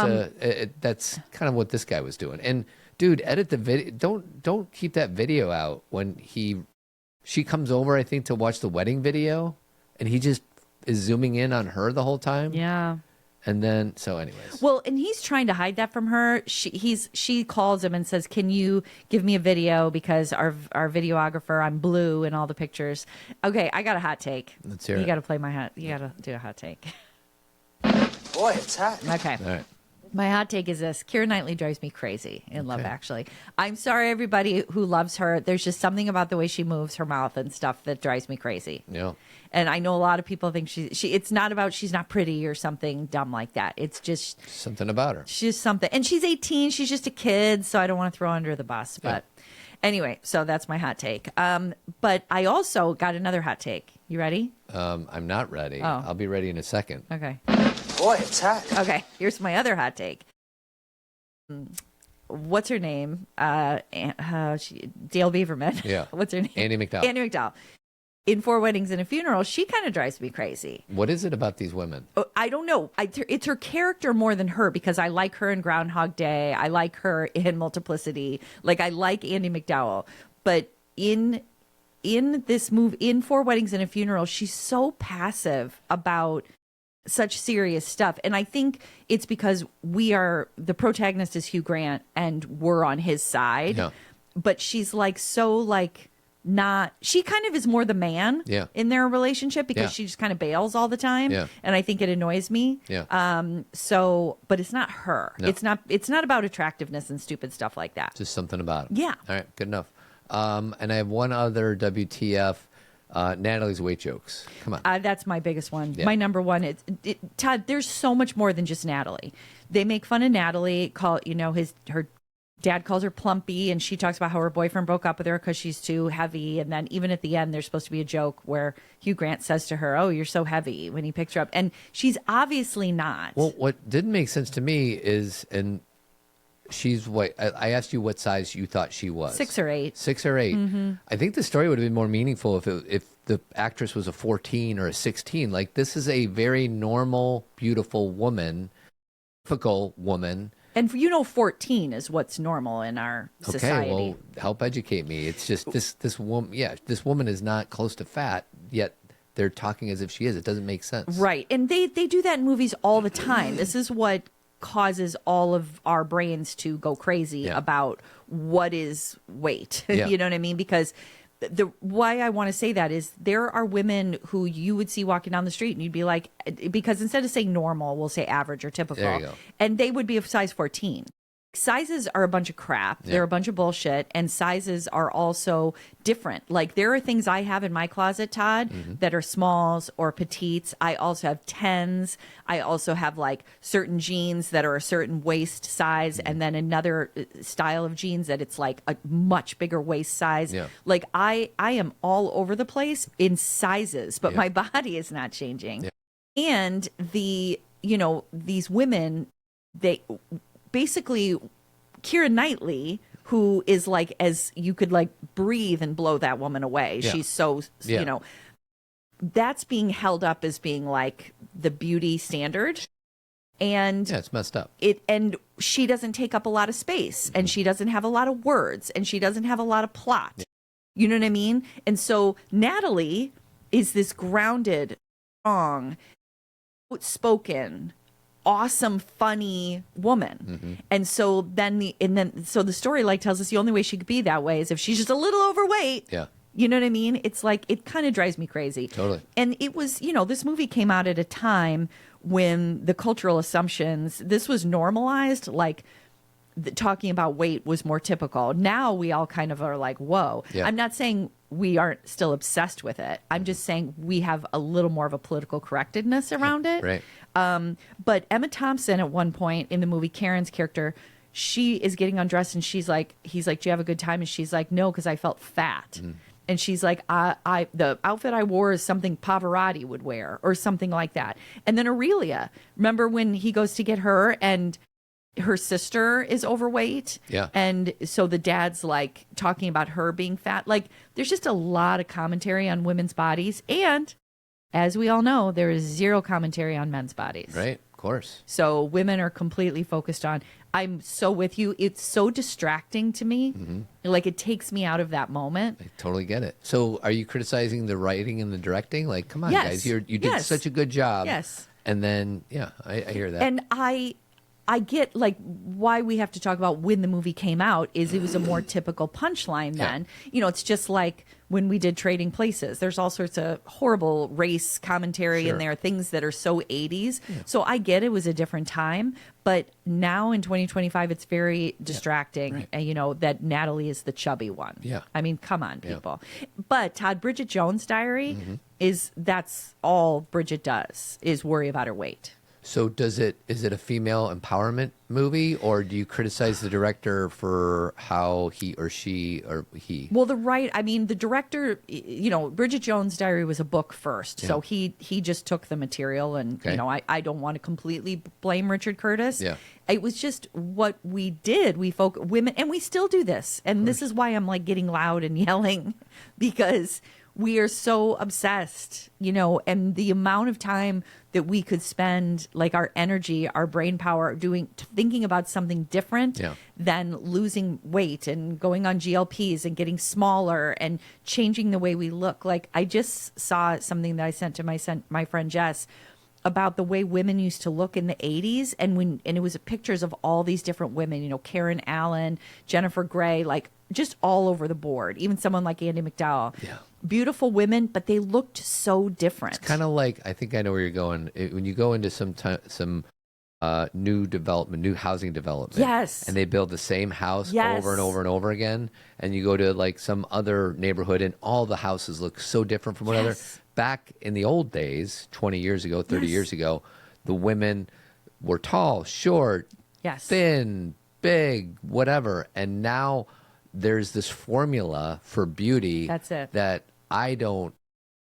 that's kind of what this guy was doing. And dude, edit the video. Don't keep that video out when she comes over, I think, to watch the wedding video, and he just is zooming in on her the whole time. Yeah. And then, so anyways. Well, and he's trying to hide that from her. She calls him and says, "Can you give me a video because our videographer, I'm blue in all the pictures." Okay, I got a hot take. Let's hear You it. got to play my hot. You got to do a hot take. Boy, it's hot. Okay. All right. My hot take is this. Keira Knightley drives me crazy in Love Actually. I'm sorry, everybody who loves her. There's just something about the way she moves her mouth and stuff that drives me crazy. Yeah. And I know a lot of people think it's not about she's not pretty or something dumb like that. It's just something about her. She's something. And she's 18. She's just a kid, so I don't want to throw her under the bus. But Anyway, so that's my hot take. But I also got another hot take. You ready? I'm not ready. Oh. I'll be ready in a second. Okay. Boy, it's hot. Okay, here's my other hot take. What's her name? Dale Beaverman. Yeah. What's her name? Andie MacDowell. Andie MacDowell. In 4 Weddings and a Funeral, she kind of drives me crazy. What is it about these women? I don't know. It's her character more than her, because I like her in Groundhog Day. I like her in Multiplicity. Like, I like Andie MacDowell. But in this movie, in 4 Weddings and a Funeral, she's so passive about such serious stuff. And I think it's because the protagonist is Hugh Grant and we're on his side. Yeah. But she's like, so like, not, she kind of is more the man in their relationship, because she just kind of bails all the time. Yeah. And I think it annoys me. Yeah. But it's not her. No. It's not about attractiveness and stupid stuff like that. Just something about it. Yeah. All right, good enough. And I have one other WTF, Natalie's weight jokes. Come on. That's my biggest one. Yeah. My number one. Todd, there's so much more than just Natalie. They make fun of Natalie, her dad calls her plumpy, and she talks about how her boyfriend broke up with her because she's too heavy. And then even at the end, there's supposed to be a joke where Hugh Grant says to her, "Oh, you're so heavy," when he picks her up. And she's obviously not. Well, what didn't make sense to me is, and she's what I asked you what size you thought she was. 6 or 8. 6 or 8. Mm-hmm. I think the story would have been more meaningful if the actress was a 14 or a 16. Like, this is a very normal, beautiful woman, typical woman. And 14 is what's normal in our society. Okay, well, help educate me. It's just this woman. Yeah, this woman is not close to fat, yet they're talking as if she is. It doesn't make sense. Right. And they do that in movies all the time. This is what causes all of our brains to go crazy about what is weight. Yeah. You know what I mean? Because why I want to say that is there are women who you would see walking down the street and you'd be like, because instead of saying normal, we'll say average or typical. There you go. And they would be of size 14. Sizes are a bunch of crap. Yeah. They're a bunch of bullshit. And sizes are also different. Like, there are things I have in my closet, Todd, that are smalls or petites. I also have 10s. I also have like certain jeans that are a certain waist size, and then another style of jeans that it's like a much bigger waist size. Yeah. Like, I am all over the place in sizes, but my body is not changing. Yeah. And these women, they basically, Keira Knightley, who is like, as you could like breathe and blow that woman away. Yeah. She's so, that's being held up as being like the beauty standard. And Yeah, it's messed up. and she doesn't take up a lot of space, and she doesn't have a lot of words, and she doesn't have a lot of plot. Yeah. You know what I mean? And so Natalie is this grounded, strong, outspoken, awesome, funny woman. And so so the story like tells us the only way she could be that way is if she's just a little overweight. Yeah. You know what I mean? It's like, it kind of drives me crazy. Totally. And it was, this movie came out at a time when the cultural assumptions, this was normalized, like talking about weight was more typical. Now we all kind of are like, whoa. Yeah. I'm not saying we aren't still obsessed with it. I'm just saying we have a little more of a political correctness around it. Right. But Emma Thompson at one point in the movie, Karen's character, she is getting undressed and he's like, do you have a good time? And she's like, no, because I felt fat. And she's like, the outfit I wore is something Pavarotti would wear or something like that. And then Aurelia, remember when he goes to get her and her sister is overweight? Yeah. And so the dad's like talking about her being fat. Like, there's just a lot of commentary on women's bodies. And as we all know, there is zero commentary on men's bodies. Right. Of course. So women are completely focused on, I'm so with you. It's so distracting to me. Like, it takes me out of that moment. I totally get it. So are you criticizing the writing and the directing? Like, come on, guys, you did such a good job. Yes. And then, I hear that. And I get like why we have to talk about when the movie came out is it was a more typical punchline then. It's just like when we did Trading Places. There's all sorts of horrible race commentary in there, things that are so 80s. Yeah. So I get it was a different time, but now in 2025 it's very distracting, that Natalie is the chubby one. Yeah. I mean, come on, people. But Todd, Bridget Jones' Diary that's all Bridget does is worry about her weight. So is it a female empowerment movie, or do you criticize the director for how he or she or he? Well, the director, Bridget Jones' Diary was a book first. So he just took the material and, I don't want to completely blame Richard Curtis. Yeah. It was just what we did. We women, and we still do this. And this is why I'm like getting loud and yelling, because we are so obsessed, and the amount of time that we could spend, like our energy, our brain power, thinking about something different than losing weight and going on GLPs and getting smaller and changing the way we look. Like, I just saw something that I sent to my friend Jess about the way women used to look in the 80s, and it was pictures of all these different women, Karen Allen, Jennifer Grey, like just all over the board, even someone like Andie MacDowell. Yeah. Beautiful women, but they looked so different. It's kind of like, I think I know where you're going. When you go into some new housing development, yes, and they build the same house yes. over and over and over again, and you go to like some other neighborhood and all the houses look so different from one another. Back in the old days, 20 years ago, 30 years ago, the women were tall, short, thin, big, whatever, and now there's this formula for beauty that I don't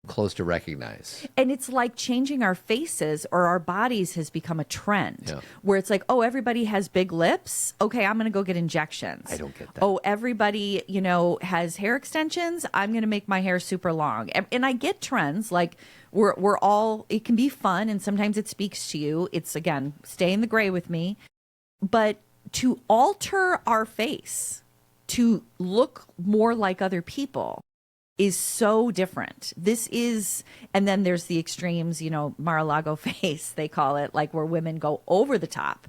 close to recognize. And it's like changing our faces or our bodies has become a trend where it's like, oh, everybody has big lips. Okay, I'm going to go get injections. I don't get that. Oh, everybody, has hair extensions. I'm going to make my hair super long. And I get trends. Like we're all, it can be fun. And sometimes it speaks to you. It's, again, stay in the gray with me. But to alter our face to look more like other people is so different. This is, and then there's the extremes, Mar-a-Lago face, they call it, like where women go over the top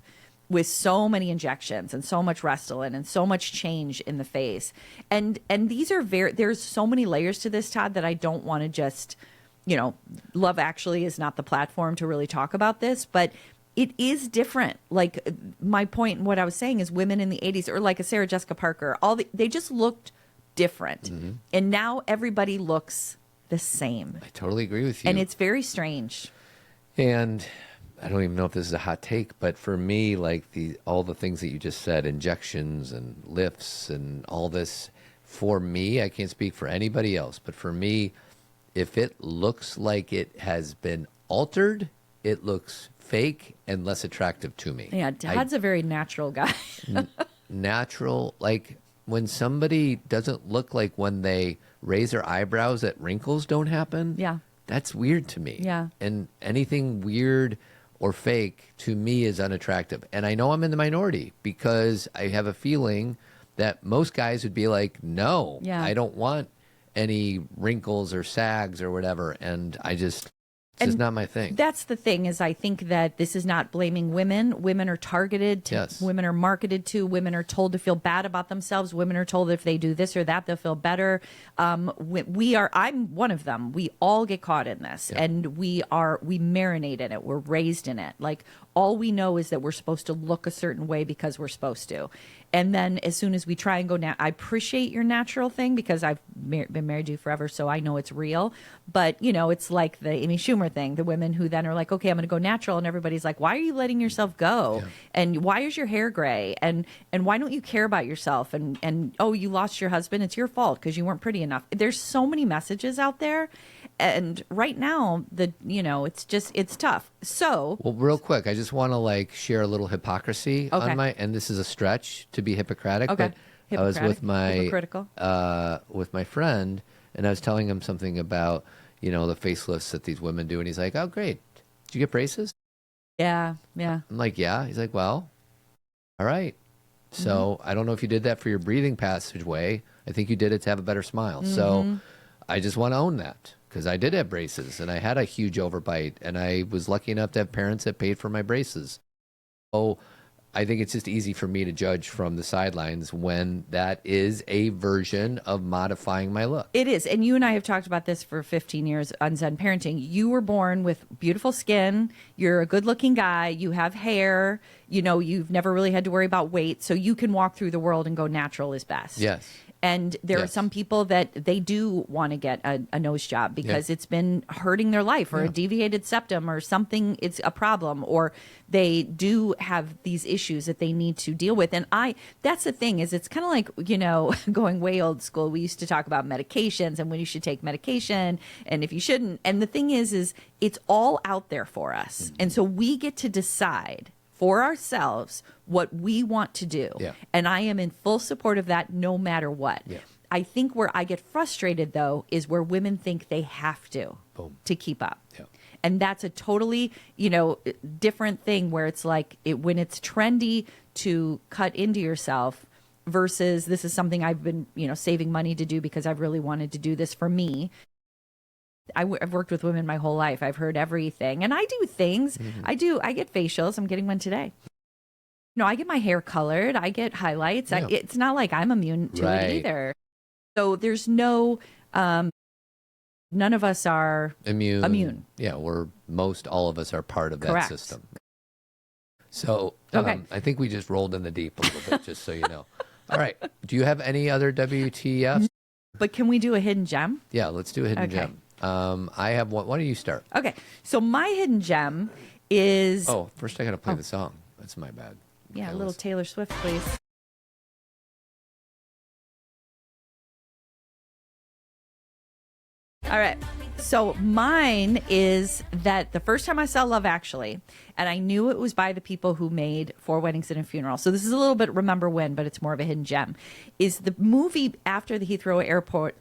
with so many injections and so much Restylane and so much change in the face. And these are there's so many layers to this, Todd, that I don't want to just, Love Actually is not the platform to really talk about this, but it is different. Like my point in what I was saying is women in the 80s, or like a Sarah Jessica Parker, they just looked different. Mm-hmm. And now everybody looks the same. I totally agree with you. And it's very strange. And I don't even know if this is a hot take, but for me, like all the things that you just said, injections and lifts and all this, for me, I can't speak for anybody else, but for me, if it looks like it has been altered, it looks fake and less attractive to me. Yeah, Todd's a very natural guy. Natural, like when somebody doesn't look like when they raise their eyebrows that wrinkles don't happen. Yeah. That's weird to me. Yeah. And anything weird or fake to me is unattractive. And I know I'm in the minority because I have a feeling that most guys would be like, no, I don't want any wrinkles or sags or whatever. And it's just not my thing. That's the thing, is I think that this is not blaming women. Women are targeted to, women are marketed to, women are told to feel bad about themselves. Women are told that if they do this or that, they'll feel better. I'm one of them. We all get caught in this, and we marinate in it. We're raised in it. Like, all we know is that we're supposed to look a certain way because we're supposed to. And then as soon as we try and go now, I appreciate your natural thing because I've been married to you forever, so I know it's real. But, it's like the Amy Schumer thing, the women who then are like, okay, I'm going to go natural. And everybody's like, why are you letting yourself go? Yeah. And why is your hair gray? And why don't you care about yourself? And oh, you lost your husband. It's your fault because you weren't pretty enough. There's so many messages out there. And right now, it's tough. So, well, real quick, I just want to share a little hypocrisy on and this is a stretch to be Hippocratic, but I was with my friend, and I was telling him something about the facelifts that these women do, and he's like, "Oh, great, did you get braces?" Yeah. I'm like, "Yeah." He's like, "Well, all right. So I don't know if you did that for your breathing passageway. I think you did it to have a better smile. Mm-hmm. So I just want to own that." Because I did have braces, and I had a huge overbite, and I was lucky enough to have parents that paid for my braces. So I think it's just easy for me to judge from the sidelines when that is a version of modifying my look. It is. And you and I have talked about this for 15 years on Zen Parenting. You were born with beautiful skin. You're a good-looking guy. You have hair. You've never really had to worry about weight. So you can walk through the world and go natural is best. Yes. And there are Yes. some people that they do want to get a nose job because it's been hurting their life, or a deviated septum or something. It's a problem, or they do have these issues that they need to deal with. And that's the thing, is it's kind of like, you know, going way old school. We used to talk about medications and when you should take medication and if you shouldn't. And the thing is it's all out there for us. And so we get to decide for ourselves what we want to do. Yeah. And I am in full support of that no matter what. Yeah. I think where I get frustrated, though, is where women think they have to keep up. Yeah. And that's a totally, you know, different thing where it's like when it's trendy to cut into yourself versus this is something I've been, you know, saving money to do because I've really wanted to do this for me. I've worked with women my whole life. I've heard everything. And I do things. I get facials. I'm getting one today. No, I get my hair colored. I get highlights. Yeah. It's not like I'm immune to it either. So there's no, none of us are immune. Yeah, all of us are part of that system. So I think we just rolled in the deep a little bit, just so you know. All right. Do you have any other WTFs? But can we do a hidden gem? Yeah, let's do a hidden gem. I have one. Why don't you start? Okay. So my hidden gem is... Oh, first I got to play the song. That's my bad. Yeah, Okay, a little Taylor Swift, please. All right. So mine is that the first time I saw Love Actually, and I knew it was by the people who made Four Weddings and a Funeral. So this is a little bit Remember When, but it's more of a hidden gem. Is the movie after the Heathrow airport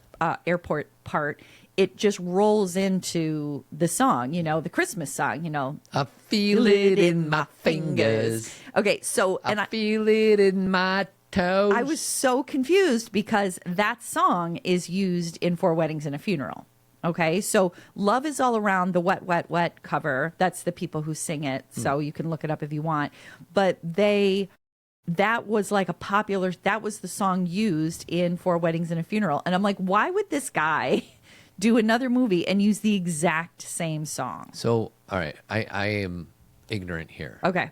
part, it just rolls into the song, you know, the Christmas song, you know. I feel it in my fingers. Okay, so I feel it in my toes. I was so confused because that song is used in Four Weddings and a Funeral. Okay, so Love Is All Around, the Wet, Wet, Wet cover, that's the people who sing it. So you can look it up if you want. But that was like that was the song used in Four Weddings and a Funeral. And I'm like, why would this guy do another movie and use the exact same song? So, all right, I am ignorant here. Okay.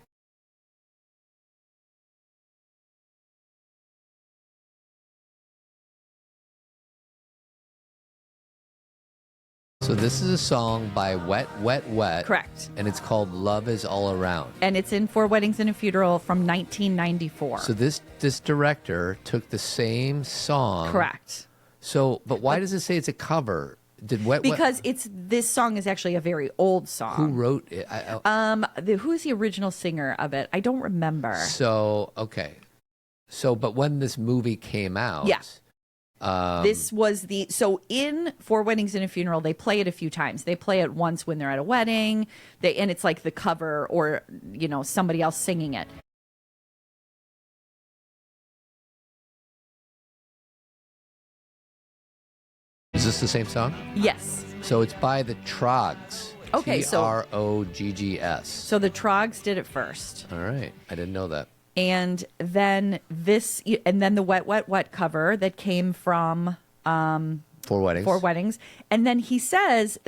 So this is a song by Wet, Wet, Wet. Correct. And it's called Love Is All Around. And it's in Four Weddings and a Funeral from 1994. So this director took the same song. Correct. So, but why does it say it's a cover? Did Wet Because this song is actually a very old song. Who wrote it? Who's the original singer of it? I don't remember. So, okay. So, but when this movie came out, this was so in Four Weddings and a Funeral, they play it a few times. They play it once when they're at a wedding, and it's like the cover or, you know, somebody else singing it. Is this the same song? Yes. So it's by the Trogs. Okay, so Troggs. So the Trogs did it first. All right, I didn't know that. And then the Wet, Wet, Wet cover that came from Four Weddings. And then he says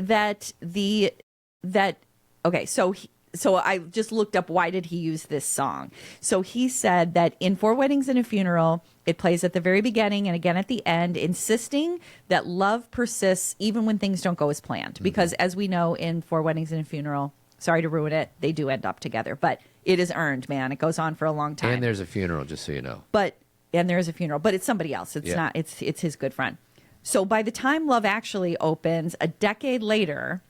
so I just looked up why did he use this song. So he said that in Four Weddings and a Funeral, it plays at the very beginning and again at the end, insisting that love persists even when things don't go as planned. Because as we know in Four Weddings and a Funeral, sorry to ruin it, they do end up together. But it is earned, man. It goes on for a long time. And there's a funeral, just so you know. And there is a funeral, but it's somebody else. It's not. It's his good friend. So by the time Love Actually opens, a decade later,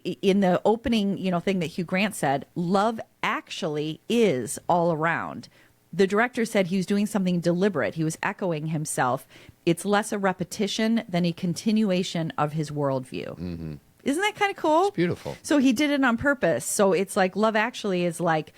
in the opening, thing that Hugh Grant said, Love Actually is all around. The director said he was doing something deliberate. He was echoing himself. It's less a repetition than a continuation of his worldview. Mm-hmm. Isn't that kind of cool? It's beautiful. So he did it on purpose. So it's like Love Actually is like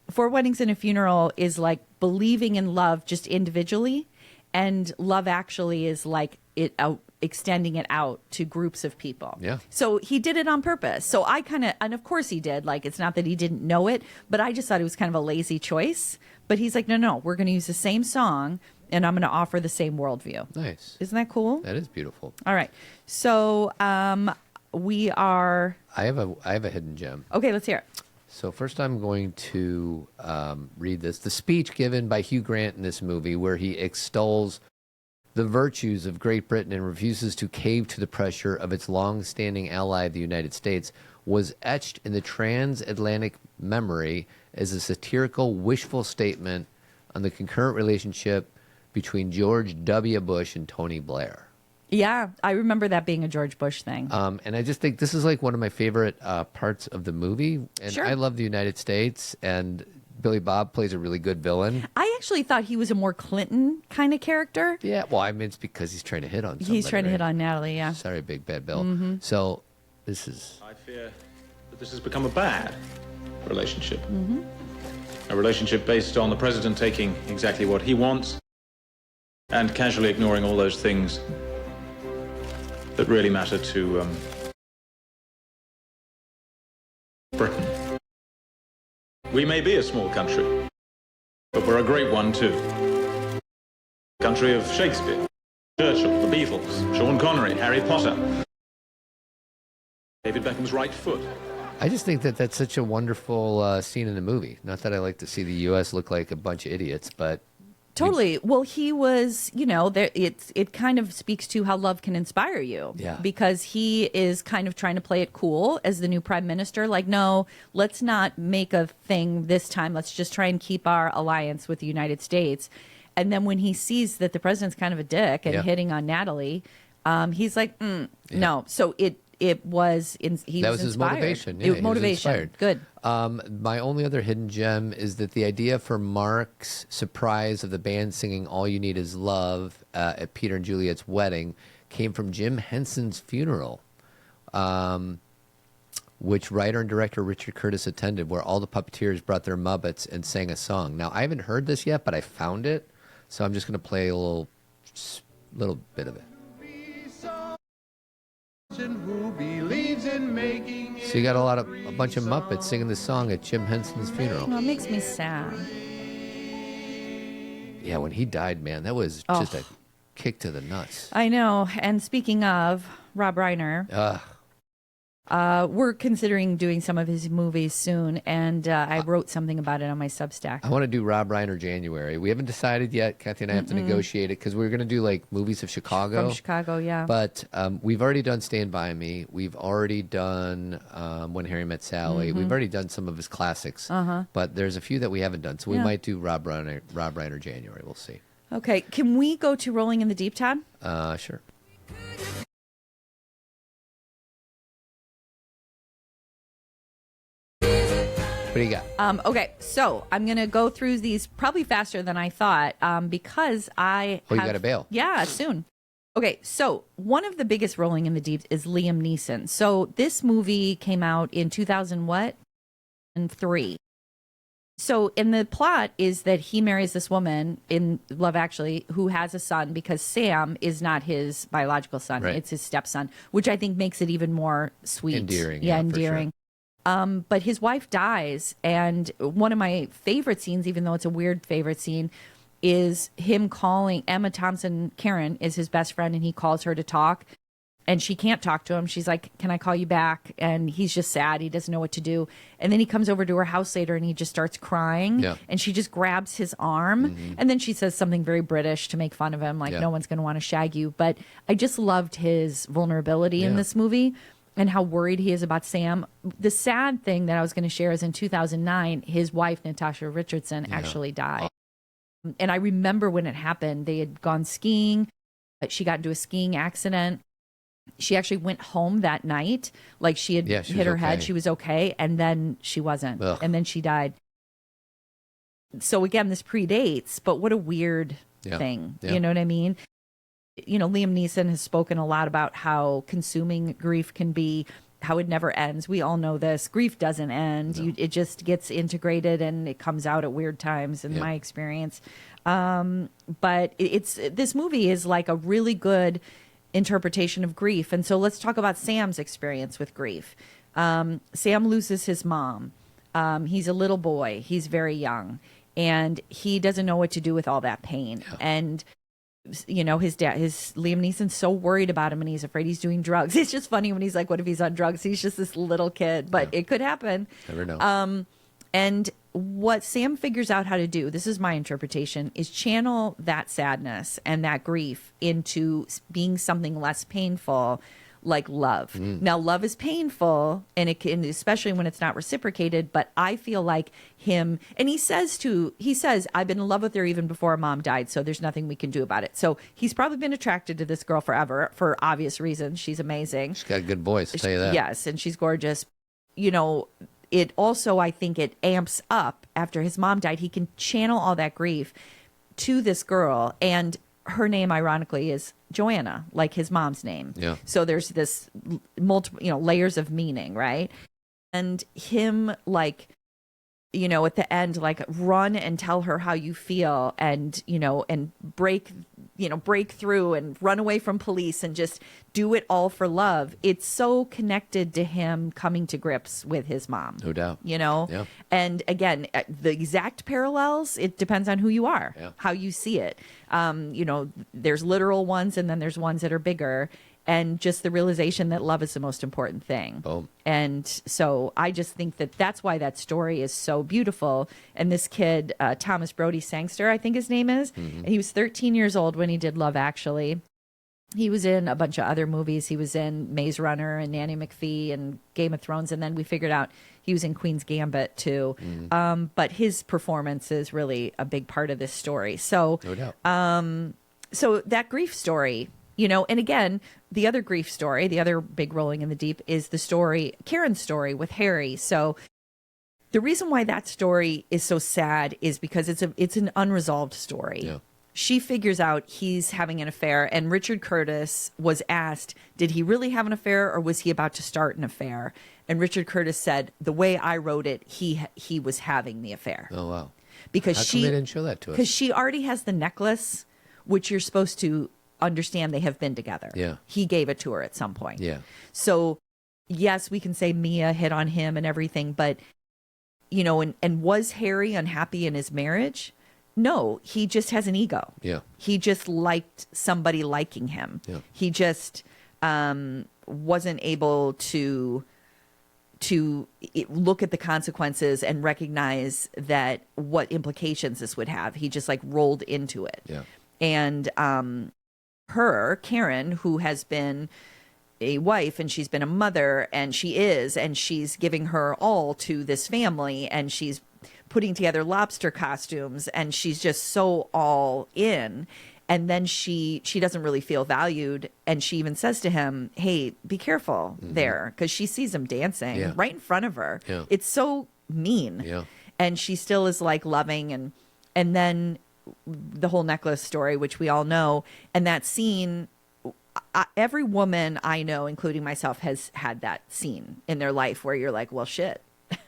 Four Weddings and a Funeral is like believing in love just individually, and Love Actually is like it out extending it out to groups of people. Yeah. So he did it on purpose. So I and of course he did. Like, it's not that he didn't know it, but I just thought it was kind of a lazy choice. But he's like, no, we're going to use the same song, and I'm going to offer the same worldview. Nice. Isn't that cool? That is beautiful. All right. So we are. I have a hidden gem. Okay, let's hear it. So first I'm going to read this. The speech given by Hugh Grant in this movie where he extols the virtues of Great Britain and refuses to cave to the pressure of its long-standing ally, the United States, was etched in the transatlantic memory as a satirical, wishful statement on the concurrent relationship between George W. Bush and Tony Blair. Yeah, I remember that being a George Bush thing. And I just think this is like one of my favorite parts of the movie. And Sure. I love the United States, and Billy Bob plays a really good villain. I actually thought he was a more Clinton kind of character. Yeah, well, I mean, it's because he's trying to hit on somebody. He's trying to hit right? on Natalie, yeah. Sorry, Big Bad Bill. Mm-hmm. So this is... I fear that this has become a bad relationship. Mm-hmm. A relationship based on the president taking exactly what he wants and casually ignoring all those things that really matter to Britain. We may be a small country, but we're a great one too. Country of Shakespeare, Churchill, the Beatles, Sean Connery, Harry Potter, David Beckham's right foot. I just think that that's such a wonderful scene in the movie. Not that I like to see the U.S. look like a bunch of idiots, but... Totally. Well, he was, you know, there. It kind of speaks to how love can inspire you. Yeah. Because he is kind of trying to play it cool as the new prime minister. Like, no, let's not make a thing this time. Let's just try and keep our alliance with the United States. And then when he sees that the president's kind of a dick and hitting on Natalie, he's like, no. So it was he that was his inspired. motivation. It was motivation. inspired. Good. My only other hidden gem is that the idea for Mark's surprise of the band singing "All You Need Is Love" at Peter and Juliet's wedding came from Jim Henson's funeral, which writer and director Richard Curtis attended, where all the puppeteers brought their Muppets and sang a song. Now, I haven't heard this yet, but I found it, so I'm just going to play a little bit of it. Who believes in making So you got a bunch of Muppets singing this song at Jim Henson's funeral. Well, it makes me sad. Yeah, when he died, man, that was just a kick to the nuts. I know. And speaking of Rob Reiner, we're considering doing some of his movies soon, and I wrote something about it on my Substack. I want to do Rob Reiner January. We haven't decided yet. Kathy and I have to negotiate it because we're going to do like movies of Chicago. From Chicago, yeah. But we've already done Stand By Me. We've already done When Harry Met Sally. We've already done some of his classics. But there's a few that we haven't done. So we might do Rob Reiner January. We'll see. Okay. Can we go to Rolling in the Deep, Todd? Sure. What do you got? Okay, so I'm going to go through these probably faster than I thought because I you got to bail. Yeah, soon. Okay, so one of the biggest Rolling in the Deep is Liam Neeson. So this movie came out in 2003. So, and the plot is that he marries this woman in Love Actually who has a son because Sam is not his biological son. Right. It's his stepson, which I think makes it even more sweet. Endearing. Yeah, for endearing. sure. But his wife dies, and one of my favorite scenes, even though it's a weird favorite scene, is him calling Emma Thompson. Karen is his best friend, and he calls her to talk, and she can't talk to him. She's like, "Can I call you back?" And he's just sad. He doesn't know what to do. And then he comes over to her house later, and he just starts crying. Yeah. And she just grabs his arm, and then she says something very British to make fun of him, like, "No one's going to want to shag you." But I just loved his vulnerability in this movie. And how worried he is about Sam. The sad thing that I was going to share is in 2009, his wife, Natasha Richardson, actually died. And I remember when it happened, they had gone skiing. She got into a skiing accident. She actually went home that night. Like she had hit her head. She was okay. And then she wasn't. Ugh. And then she died. So again, this predates, but what a weird thing. Yeah. You know what I mean? You know, Liam Neeson has spoken a lot about how consuming grief can be, how it never ends. We all know this. Grief doesn't end. No. It just gets integrated and it comes out at weird times in my experience. But this movie is like a really good interpretation of grief. And so let's talk about Sam's experience with grief. Sam loses his mom. He's a little boy. He's very young. And he doesn't know what to do with all that pain. Yeah. And you know, his Liam Neeson's so worried about him and he's afraid he's doing drugs. It's just funny when he's like, what if he's on drugs? He's just this little kid, but it could happen. Never know. And what Sam figures out how to do, this is my interpretation, is channel that sadness and that grief into being something less painful, like love. Now, love is painful, and it can, especially when it's not reciprocated. But I feel like him, and he says, I've been in love with her even before Mom died, so there's nothing we can do about it. So he's probably been attracted to this girl forever for obvious reasons. She's amazing. She's got a good voice, I'll tell you that. Yes, and she's gorgeous. You know, it also, I think it amps up after his mom died. He can channel all that grief to this girl, and her name, ironically, is Joanna, like his mom's name. Yeah. So there's this multiple, layers of meaning, right? And him, like, at the end, like, run and tell her how you feel, and and break through and run away from police and just do it all for love. It's so connected to him coming to grips with his mom. No doubt. Yeah. And again, the exact parallels, it depends on who you are, how you see it. There's literal ones, and then there's ones that are bigger. And just the realization that love is the most important thing. Boom. And so I just think that that's why that story is so beautiful. And this kid, Thomas Brody Sangster, I think his name is, and he was 13 years old when he did Love Actually. He was in a bunch of other movies. He was in Maze Runner and Nanny McPhee and Game of Thrones. And then we figured out he was in Queen's Gambit too. But his performance is really a big part of this story. So, no doubt. So that grief story, and again, the other grief story, the other big rolling in the deep is the story, Karen's story with Harry. So the reason why that story is so sad is because it's an unresolved story. Yeah. She figures out he's having an affair, and Richard Curtis was asked, did he really have an affair, or was he about to start an affair? And Richard Curtis said, the way I wrote it, he was having the affair. Oh, wow. Because How come they didn't show that to us? Because she already has the necklace, which you're supposed to understand they have been together. Yeah. He gave it to her at some point. Yeah. So yes, we can say Mia hit on him and everything, but and was Harry unhappy in his marriage? No, he just has an ego. Yeah. He just liked somebody liking him. Yeah. He just wasn't able to look at the consequences and recognize that what implications this would have. He just like rolled into it. Yeah. And Karen, who has been a wife and she's been a mother, and she's giving her all to this family, and she's putting together lobster costumes, and she's just so all in. And then she doesn't really feel valued, and she even says to him, hey, be careful there, because she sees him dancing right in front of her. Yeah. It's so mean. Yeah. And she still is like loving, and then the whole necklace story, which we all know, and that scene, every woman I know, including myself, has had that scene in their life where you're like, well, shit,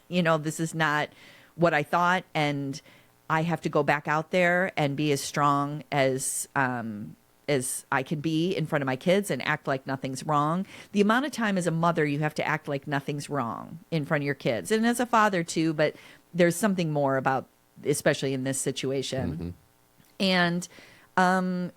this is not what I thought, and I have to go back out there and be as strong as I can be in front of my kids and act like nothing's wrong. The amount of time as a mother you have to act like nothing's wrong in front of your kids, and as a father too, but there's something more about, especially in this situation. And the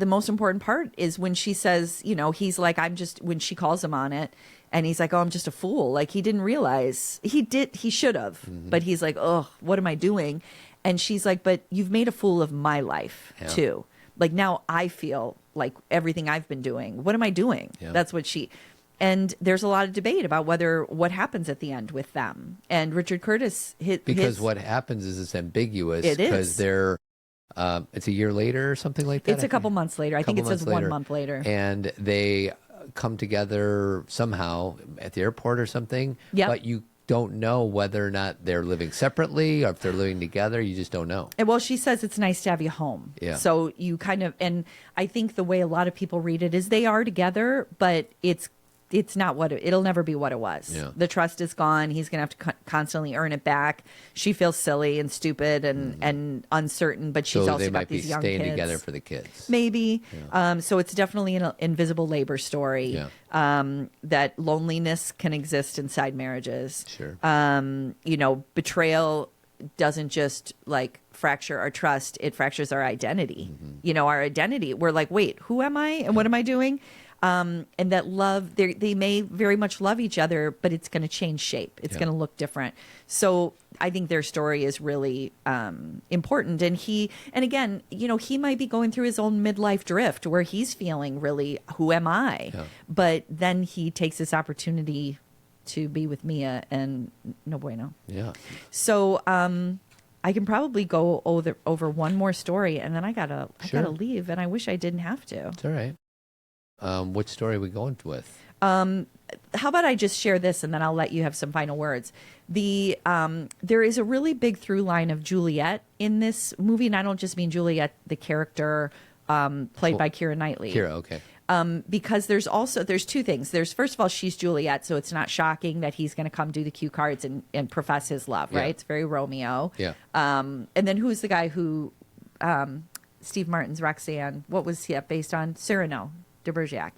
most important part is when she says, he's like, when she calls him on it, and he's like, oh, I'm just a fool. Like, he didn't realize he should have, but he's like, oh, what am I doing? And she's like, but you've made a fool of my life too. Like, now I feel like everything I've been doing, what am I doing? Yeah. That's what and there's a lot of debate about what happens at the end with them. And Richard Curtis because what happens is it's ambiguous. It is. Because they're it's a year later or something like that. It's a couple months later. I think it says 1 month later. And they come together somehow at the airport or something. Yep. But you don't know whether or not they're living separately or if they're living together. You just don't know. And well, she says it's nice to have you home. Yeah. So you kind of, and I think the way a lot of people read it is they are together, but it's not it'll never be what it was. Yeah. The trust is gone. He's going to have to constantly earn it back. She feels silly and stupid and uncertain, but she's so also they got might be these young staying kids. together for the kids. Maybe. Yeah. So it's definitely an invisible labor story. Yeah. That loneliness can exist inside marriages. Sure. Betrayal doesn't just like fracture our trust, it fractures our identity. Our identity. We're like, wait, who am I and what am I doing? and that love, they may very much love each other, but it's going to change shape. It's going to look different. So I think their story is really important. And again, he might be going through his own midlife drift where he's feeling really, who am I? Yeah. But then he takes this opportunity to be with Mia, and no bueno. Yeah. So I can probably go over one more story, and then I gotta leave, and I wish I didn't have to. It's all right. Which story are we going with? How about I just share this, and then I'll let you have some final words. There is a really big through line of Juliet in this movie, and I don't just mean Juliet, the character played by Keira Knightley. Keira, okay. Because there's two things. There's, first of all, she's Juliet, so it's not shocking that he's going to come do the cue cards and profess his love, right? It's very Romeo. Yeah. And then who's the guy who Steve Martin's Roxanne? What was he based on? Cyrano de Bergerac.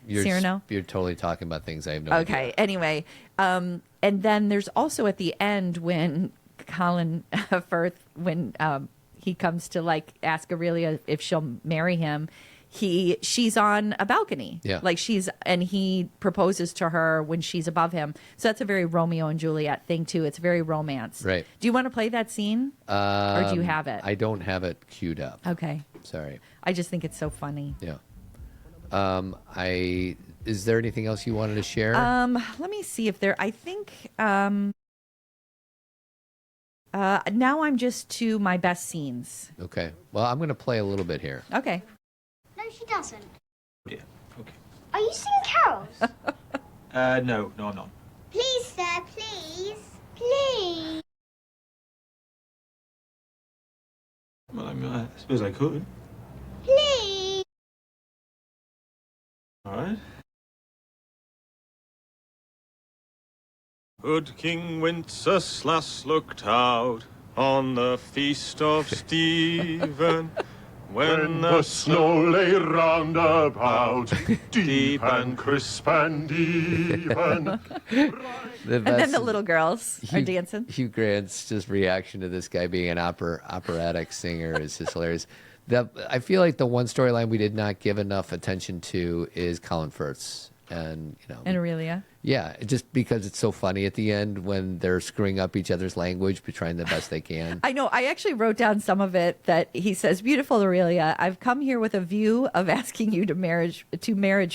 Cyrano. You're totally talking about things I have no idea. Okay. Anyway, and then there's also at the end when Colin Firth, when he comes to ask Aurelia if she'll marry him. She's on a balcony. Yeah. And he proposes to her when she's above him. So that's a very Romeo and Juliet thing too. It's very romance. Right. Do you want to play that scene? Or do you have it? I don't have it queued up. Okay. Sorry. I just think it's so funny. Yeah. Is there anything else you wanted to share? Let me see if I think, now I'm just to my best scenes. Okay. Well, I'm going to play a little bit here. Okay. No, she doesn't. Yeah, okay. Are you singing carols? No, I'm not. Please, sir, please. Please. Well, I suppose I could. Please. All right. Good King Wenceslas looked out on the feast of Stephen. When the snow lay round about, deep and crisp and even. And then the little girls are dancing. Hugh Grant's just reaction to this guy being an operatic singer is just hilarious. I feel like the one storyline we did not give enough attention to is Colin Firth's. And Aurelia. Yeah, just because it's so funny at the end when they're screwing up each other's language, but trying the best they can. I know. I actually wrote down some of it that he says, "Beautiful Aurelia, I've come here with a view of asking you to marriage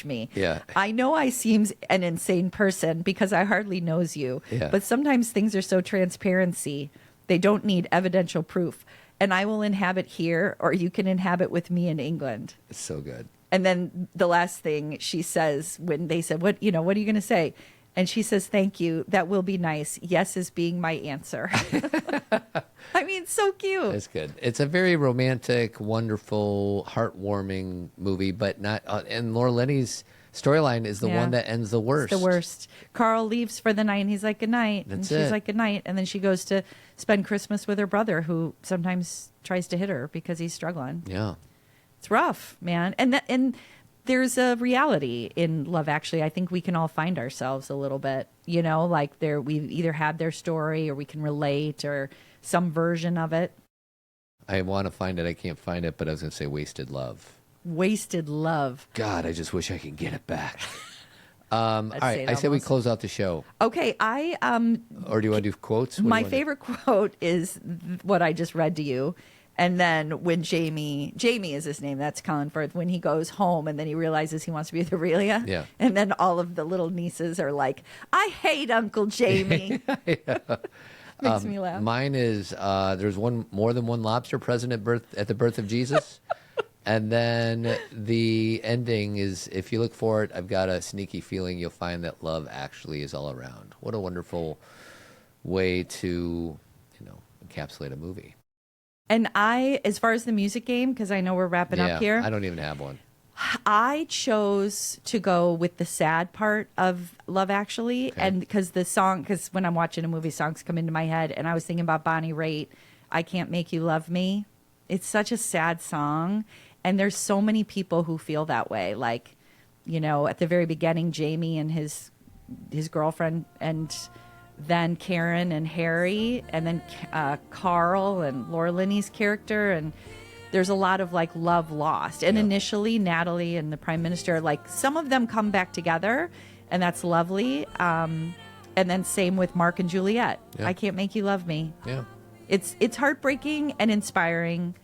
me. Yeah. I know I seem an insane person because I hardly knows you. Yeah. But sometimes things are so transparency. They don't need evidential proof. And I will inhabit here, or you can inhabit with me in England." It's so good. And then the last thing she says when they said, what are you going to say? And she says, "Thank you. That will be nice. Yes is being my answer." I mean, so cute. It's good. It's a very romantic, wonderful, heartwarming movie, but not. And Laura Linney's storyline is the one that ends the worst. It's the worst. Carl leaves for the night, and he's like, "Good night." And she's like, "Good night." And then she goes to spend Christmas with her brother, who sometimes tries to hit her because he's struggling. Yeah. It's rough, man. And there's a reality in Love Actually. I think we can all find ourselves a little bit, we've either had their story or we can relate or some version of it. I want to find it. I can't find it, but I was going to say Wasted Love. Wasted Love. God, I just wish I could get it back. All right, I say we close out the show. Okay, Or do you want to do quotes? My favorite quote is what I just read to you. And then when Jamie is his name, that's Colin Firth, when he goes home and then he realizes he wants to be with Aurelia. Yeah. And then all of the little nieces are like, "I hate Uncle Jamie." Makes me laugh. Mine is there's more than one lobster present at the birth of Jesus. And then the ending is, if you look for it, I've got a sneaky feeling you'll find that love actually is all around. What a wonderful way to, encapsulate a movie. And as far as the music game, because I know we're wrapping up here. I don't even have one. I chose to go with the sad part of Love Actually. Okay. And because when I'm watching a movie, songs come into my head. And I was thinking about Bonnie Raitt, "I Can't Make You Love Me." It's such a sad song. And there's so many people who feel that way. Like, at the very beginning, Jamie and his girlfriend, and then Karen and Harry, and then Carl and Laura Linney's character. And there's a lot of like love lost. And initially, Natalie and the prime minister, like some of them come back together, and that's lovely. And then same with Mark and Juliet. Yeah. I Can't Make You Love Me. Yeah. It's heartbreaking and inspiring.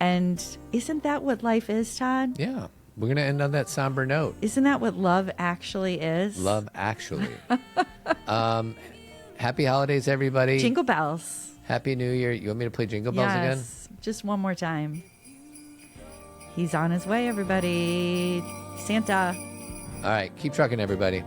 And isn't that what life is, Todd? Yeah. We're going to end on that somber note. Isn't that what love actually is? Love actually. Happy holidays, everybody. Jingle bells. Happy New Year. You want me to play Jingle Bells again? Yes, just one more time. He's on his way, everybody. Santa. All right. Keep trucking, everybody.